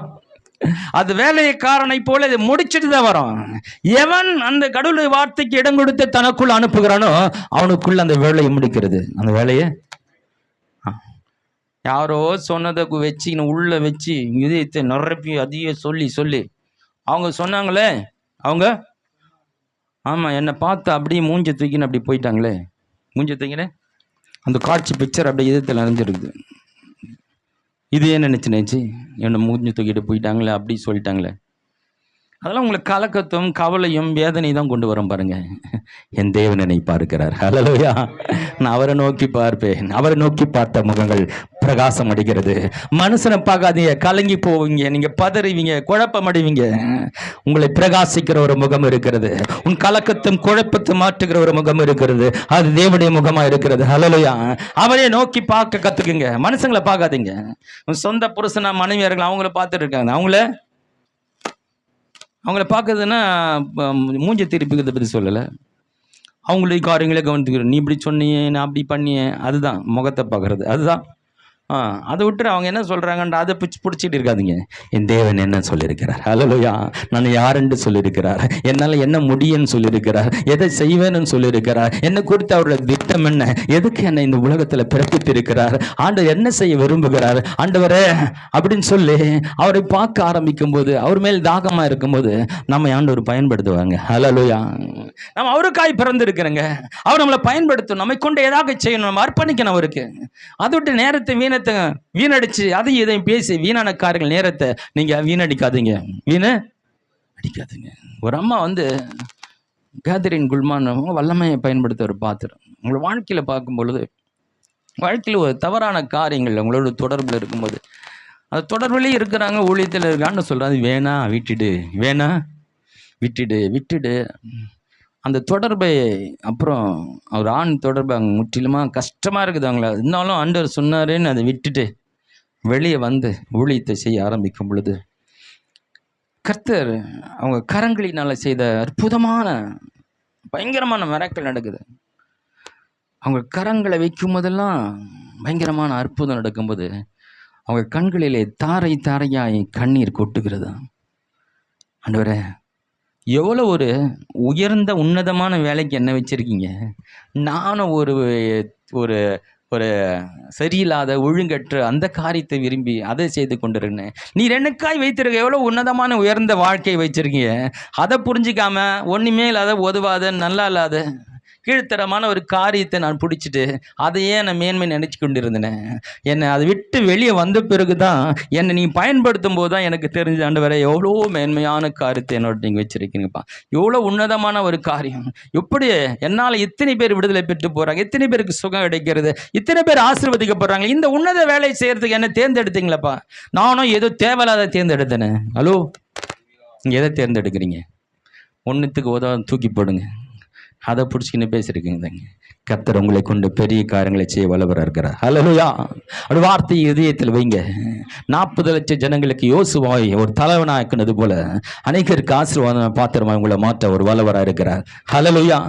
அது வேலைக்காரனை போல இதை முடிச்சுட்டு தான் வரும். எவன் அந்த கடவுளுடைய வார்த்தைக்கு இடம் கொடுத்து தனக்குள்ள அனுப்புகிறானோ அவனுக்குள்ள அந்த வேலையை முடிக்கிறது. அந்த வேலையை யாரோ சொன்னதை வச்சு உள்ள வச்சு இதயத்தை நிரப்பி அதையே சொல்லி சொல்லி அவங்க சொன்னாங்களே, அவங்க ஆமாம் என்னை பார்த்து அப்படியே மூஞ்ச தூக்கின்னு அப்படி போயிட்டாங்களே, மூஞ்ச தூக்கினே அந்த காட்சி பிக்சர் அப்படியே இதயத்தில் நிறைஞ்சிருக்குது. இது ஏன் நினச்சி என்னை மூஞ்சி தூக்கிட்டு போயிட்டாங்களே அப்படி சொல்லிட்டாங்களே, அதெல்லாம் உங்களுக்கு கலக்கத்தும் கவலையும் வேதனை தான் கொண்டு வரும். பாருங்க, என் தேவன் என்னை பார்க்கிறார். ஹல்லேலூயா. நான் அவரை நோக்கி பார்ப்பேன். அவரை நோக்கி பார்த்த முகங்கள் பிரகாசம் அடைகிறது. மனுஷனை பார்க்காதீங்க, கலங்கி போவீங்க, நீங்க பதறுவீங்க, குழப்பம் அடைவீங்க. உங்களை பிரகாசிக்கிற ஒரு முகம் இருக்கிறது. உன் கலக்கத்தும் குழப்பத்தை மாற்றுகிற ஒரு முகம் இருக்கிறது. அது தேவனுடைய முகமா இருக்கிறது. ஹல்லேலூயா. அவரே நோக்கி பார்க்க கத்துக்குங்க. மனுஷங்களை பார்க்காதீங்க. உன் சொந்த புருஷனா மனைவியர்கள் அவங்கள பார்த்துட்டு இருக்காங்க, அவங்கள பார்க்குறதுன்னா மூஞ்ச திருப்பிக்கிறத பற்றி சொல்லலை, அவங்களுடைய காரியங்களே கவனித்துக்கிறோம். நீ இப்படி சொன்னியே, நான் அப்படி பண்ணியே, அதுதான் முகத்தை பார்க்குறது, அதுதான். அதை விட்டு அவங்க என்ன சொல்கிறாங்கன்ற அதை பிடிச்சிட்டு இருக்காதிங்க. என் தேவன் என்ன சொல்லியிருக்கிறார், ஹல்லேலூயா, நான் யாருன்னு சொல்லியிருக்கிறார், என்னால் என்ன முடியும்னு சொல்லியிருக்கிறார், எதை செய்வேன்னு சொல்லியிருக்கிறார், என்னை குறித்து அவருடைய திட்டம் என்ன, எதுக்கு என்னை இந்த உலகத்தில் பிறப்பித்திருக்கிறார், ஆண்டவர் என்ன செய்ய விரும்புகிறார், ஆண்டவரே அப்படின்னு சொல்லி அவரை பார்க்க ஆரம்பிக்கும் போது, அவர் மேல் தாகமாக இருக்கும்போது நம்ம ஆண்டவர் பயன்படுத்துவாங்க. ஹல்லேலூயா. நம்ம அவருக்காய் பிறந்திருக்கிறோங்க, அவர் நம்மளை பயன்படுத்தும், நம்மை கொண்டு ஏதாவது செய்யணும், நம்ம அர்ப்பணிக்கணும் அவருக்கு. அதை விட்டு நேரத்தை வீணடிச்சு அதையும் இதையும் பேசி வீணான காரியங்கள் நேரத்தை நீங்க வீணடிக்காதீங்க, அடிக்காதீங்க. ஒரு அம்மா கேதரின் குல்மான் வல்லமையை பயன்படுத்த ஒரு பாத்திரம். உங்களோட வாழ்க்கையில பார்க்கும் பொழுது, வாழ்க்கையில் ஒரு தவறான காரியங்கள் உங்களோட தொடர்புல இருக்கும்போது, அது தொடர்புலேயே இருக்கிறாங்க, ஊழியத்தில் இருக்கான்னு சொல்றாங்க, வேணா விட்டுடு அந்த தொடர்பை. அப்புறம் அவர் ஆண் தொடர்பு அங்கே முற்றிலுமாக கஷ்டமாக இருக்குது அவங்கள. இருந்தாலும் ஆண்டவர் சொன்னாருன்னு அதை விட்டுட்டு வெளியே ஊழியத்தை செய்ய ஆரம்பிக்கும் பொழுது கர்த்தர் அவங்க கரங்களினால் செய்த அற்புதமான பயங்கரமான மிராக்கிள் நடக்குது. அவங்க கரங்களை வைக்கும் போதெல்லாம் பயங்கரமான அற்புதம் நடக்கும்போது அவங்க கண்களிலே தாரை தாரையாய் கண்ணீர் கொட்டுகிறது. ஆண்டவரே, எவ்வளோ ஒரு உயர்ந்த உன்னதமான வேலைக்கு என்ன வச்சுருக்கீங்க, நானும் ஒரு ஒரு ஒரு சரியில்லாத ஒழுங்கற்ற அந்த காரியத்தை விரும்பி அதை செய்து கொண்டிருந்தேன். நீர் எனக்காய் வைத்திருக்க எவ்வளோ உன்னதமான உயர்ந்த வாழ்க்கையை வச்சுருக்கீங்க, அதை புரிஞ்சிக்காம ஒன்றுமே இல்லாத உதவாத நல்லா இல்லாத கீழ்த்தரமான ஒரு காரியத்தை நான் பிடிச்சிட்டு அதையே நான் மேன்மை நினச்சி கொண்டிருந்தேன். என்னை அதை விட்டு வெளியே வந்த பிறகு தான் என்னை நீ பயன்படுத்தும் போது தான் எனக்கு தெரிஞ்ச ஆண்டவரே எவ்வளோ மேன்மையான காரியத்தை என்னோட நீங்கள் வச்சுருக்கீங்கப்பா. எவ்வளோ உன்னதமான ஒரு காரியம். எப்படி என்னால் இத்தனை பேர் விடுதலை பெற்று போகிறாங்க, இத்தனை பேருக்கு சுகம் கிடைக்கிறது, இத்தனை பேர் ஆசீர்வதிக்கப்படுறாங்க. இந்த உன்னத வேலையை செய்கிறதுக்கு என்ன தேர்ந்தெடுத்தீங்களப்பா. நானும் ஏதோ தேவையில்லாத தேர்ந்தெடுத்தேனே. ஹலோ, நீங்கள் எதை தேர்ந்தெடுக்கிறீங்க? ஒன்றுத்துக்கு உதவ தூக்கி போடுங்க, அதை பிடிச்சிக்கின்னு பேசியிருக்கீங்க. கர்த்தர் உங்களை கொண்டு பெரிய காரியங்களை செய்ய வல்லவராக இருக்கிறார். ஹல்லேலூயா. ஒரு வார்த்தையை இதயத்தில் வைங்க. 40 லட்சம் ஜனங்களுக்கு யோசுவாய் ஒரு தலைவனாக்குனது போல அநேகருக்கு ஆசீர்வாதம் பாத்திரமா உங்களை மாற்ற ஒரு வல்லவராக இருக்கிறார். ஹல்லேலூயா.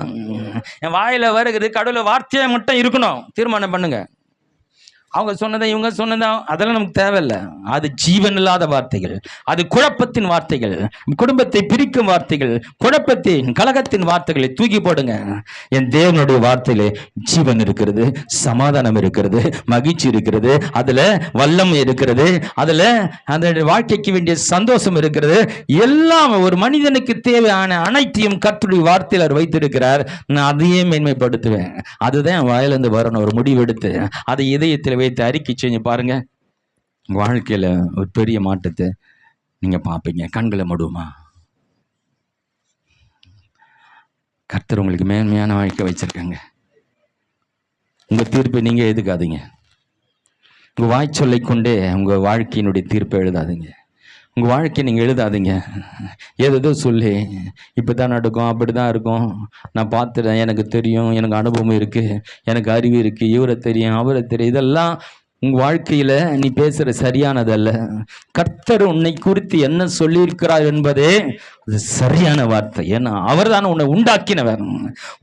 என் வாயில வருகிறது கடவுள் வார்த்தையை மட்டும் இருக்கணும். தீர்மானம் பண்ணுங்க. அவங்க சொன்னதை இவங்க சொன்னதா அதெல்லாம் நமக்கு தேவையில்லை. அது ஜீவன் இல்லாத வார்த்தைகள், அது குழப்பத்தின் வார்த்தைகள், குடும்பத்தை பிரிக்கும் வார்த்தைகள், குழப்பத்தின் கலகத்தின் வார்த்தைகளை தூக்கி போடுங்க. என் தேவனுடைய வார்த்தையிலே ஜீவன் இருக்கிறது, சமாதானம் இருக்கிறது, மகிழ்ச்சி இருக்கிறது, அதுல வல்லமை இருக்கிறது, அதுல அந்த வாழ்க்கைக்கு வேண்டிய சந்தோஷம் இருக்கிறது. எல்லாம் ஒரு மனிதனுக்கு தேவையான அனைத்தையும் கர்த்தருடைய வார்த்தையில் அவர் வைத்திருக்கிறார். நான் அதையே மேன்மைப்படுத்துவேன். அதுதான் வாயிலிருந்து வரணும். ஒரு முடிவெடுத்து அதை இதயத்தில் வைத்து அறிக்கை செஞ்சு பாருங்க. வாழ்க்கையில ஒரு பெரிய மாற்றத்தை நீங்க பார்ப்பீங்க. கண்களை மூடுமா. கர்த்தர் உங்களுக்கு மேன்மையான வாழ்க்கை வச்சிருக்காங்க. உங்க தீர்ப்பை நீங்க எதுக்காதீங்க. உங்க வாய்ச்சொல்லை கொண்டே உங்க வாழ்க்கையினுடைய தீர்ப்பை எழுதாதீங்க. உங்கள் வாழ்க்கையை நீங்கள் எழுதாதீங்க. ஏதோ சொல்லி இப்படி தான் நடக்கும், அப்படி தான் இருக்கும், நான் பார்த்துட்டேன், எனக்கு தெரியும், எனக்கு அனுபவம் இருக்குது, எனக்கு அறிவு இருக்குது, இவரை தெரியும், அவரை தெரியும், இதெல்லாம் உங்கள் வாழ்க்கையில் நீ பேசுகிற சரியானதல்ல. கர்த்தர் உன்னை குறித்து என்ன சொல்லியிருக்கிறார் என்பதே அது சரியான வார்த்தை. ஏன்னா அவர் தான் உன்னை உண்டாக்கினவர்.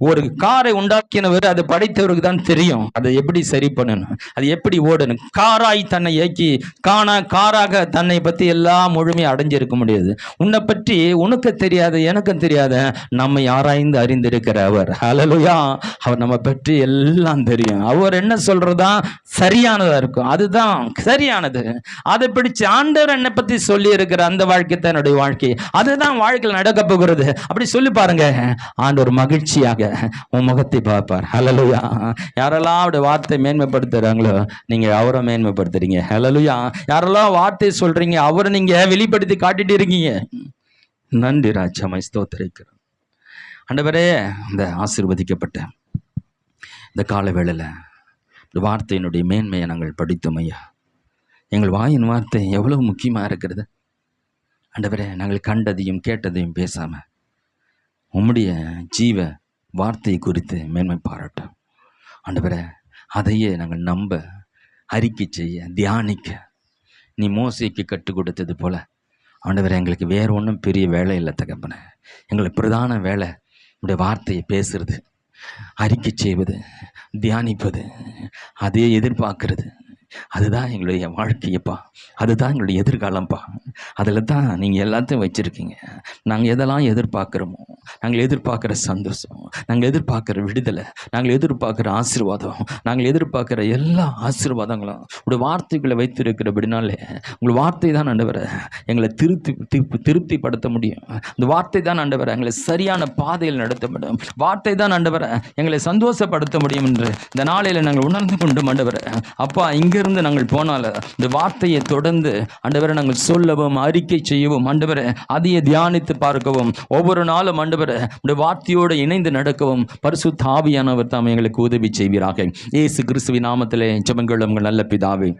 ஒரு காரை உண்டாக்கினவர், அதை படைத்தவருக்கு தான் தெரியும் அதை எப்படி சரி பண்ணணும், அது எப்படி ஓடணும். காராய் தன்னை இயக்கி காராக தன்னை பற்றி எல்லாம் முழுமையாக அடைஞ்சிருக்க முடியாது. உன்னை பற்றி உனக்கு தெரியாத எனக்கும் தெரியாத நம்மை ஆராய்ந்து அறிந்திருக்கிற அவர். ஹல்லேலூயா. அவர் நம்ம பற்றி எல்லாம் தெரியும். அவர் என்ன சொல்றதா சரியானதா இருக்கும், அதுதான் சரியானது. அதை பிடிச்சு ஆண்டவர் என்னை பற்றி சொல்லி இருக்கிற அந்த வாழ்க்கை தான் என்னுடைய வாழ்க்கை, அதுதான் வாழ்க்கையில் நடக்க போகிறது. அப்படி சொல்லி பாருங்க, ஆண்டவர் மகிழ்ச்சியாக உன் முகத்தை பார்ப்பார். ஹல்லேலூயா. யாரெல்லாம் அவருடைய வார்த்தை மேன்மைப்படுத்துறாங்களோ நீங்க அவரை மேன்மைப்படுத்துறீங்க. ஹல்லேலூயா. யாரெல்லாம் வார்த்தை சொல்றீங்க அவரை நீங்க வெளிப்படுத்தி காட்டிட்டு இருக்கீங்க. நன்றி ராஜாமை ஸ்தோத்திரிக்கிறோம். ஆண்டவரே, இந்த ஆசீர்வதிக்கப்பட்ட இந்த கால வேளையில வார்த்தையினுடைய மேன்மையை நாங்கள் படித்தோம் ஐயா. எங்கள் வாயின் வார்த்தை எவ்வளவு முக்கியமாக இருக்கிறது ஆண்டவரே. நாங்கள் கண்டதையும் கேட்டதையும் பேசாம உம்முடைய ஜீவ வார்த்தை குறித்து மேன்மை பாராட்டோம் ஆண்டவரே. அதையே நாங்கள் நம்ப, அறிக்கை செய்ய, தியானிக்க நீ மோசேக்கு கற்றுக் கொடுத்தது போல ஆண்டவரே எங்களுக்கு வேற ஒன்றும் பெரிய வேலை இல்லை தகப்பனே. எங்களுக்கு பிரதான வேலை உடைய வார்த்தையை பேசுறது, அறிக்கை செய்வது, தியானிப்பது, அதையே எதிர்பார்க்கறது. அதுதான் எங்களுடைய வாழ்க்கையப்பா, அதுதான் எங்களுடைய எதிர்காலம்ப்பா. அதில் தான் நீங்கள் எல்லாத்தையும் வச்சுருக்கீங்க. நாங்கள் எதெல்லாம் எதிர்பார்க்குறோமோ, நாங்கள் எதிர்பார்க்குற சந்தோஷம், நாங்கள் எதிர்பார்க்குற விடுதலை, நாங்கள் எதிர்பார்க்குற ஆசீர்வாதம், நாங்கள் எதிர்பார்க்குற எல்லா ஆசீர்வாதங்களும் உடைய வார்த்தைகளை வைத்திருக்கிறபடினாலே உங்கள் வார்த்தை தான் ஆண்டவரே எங்களை திருப்திப்படுத்த முடியும். இந்த வார்த்தை தான் ஆண்டவரே எங்களை சரியான பாதையில் நடத்த முடியும். வார்த்தை தான் ஆண்டவரே எங்களை சந்தோஷப்படுத்த முடியும் என்று இந்த நாளையில் நாங்கள் உணர்ந்து கொண்டு ஆண்டவரே அப்பா, இங்கிருந்து நாங்கள் போனால இந்த வார்த்தையை தொடர்ந்து ஆண்டவரே நாங்கள் சொல்லவும், அறிக்கை செய்யவும், ஆண்டவரே அதையே தியானித்து பார்க்கவும், ஒவ்வொரு நாளும் ஆண்டவரே இந்த வார்த்தையோடு இணைந்து நடக்கவும் பரிசுத்த ஆவியானவர் தாம் எங்களுக்கு உதவி செய்வீராக. இயேசு கிறிஸ்துவின் நாமத்திலே ஜெபங்களும் நல்ல பிதாவே.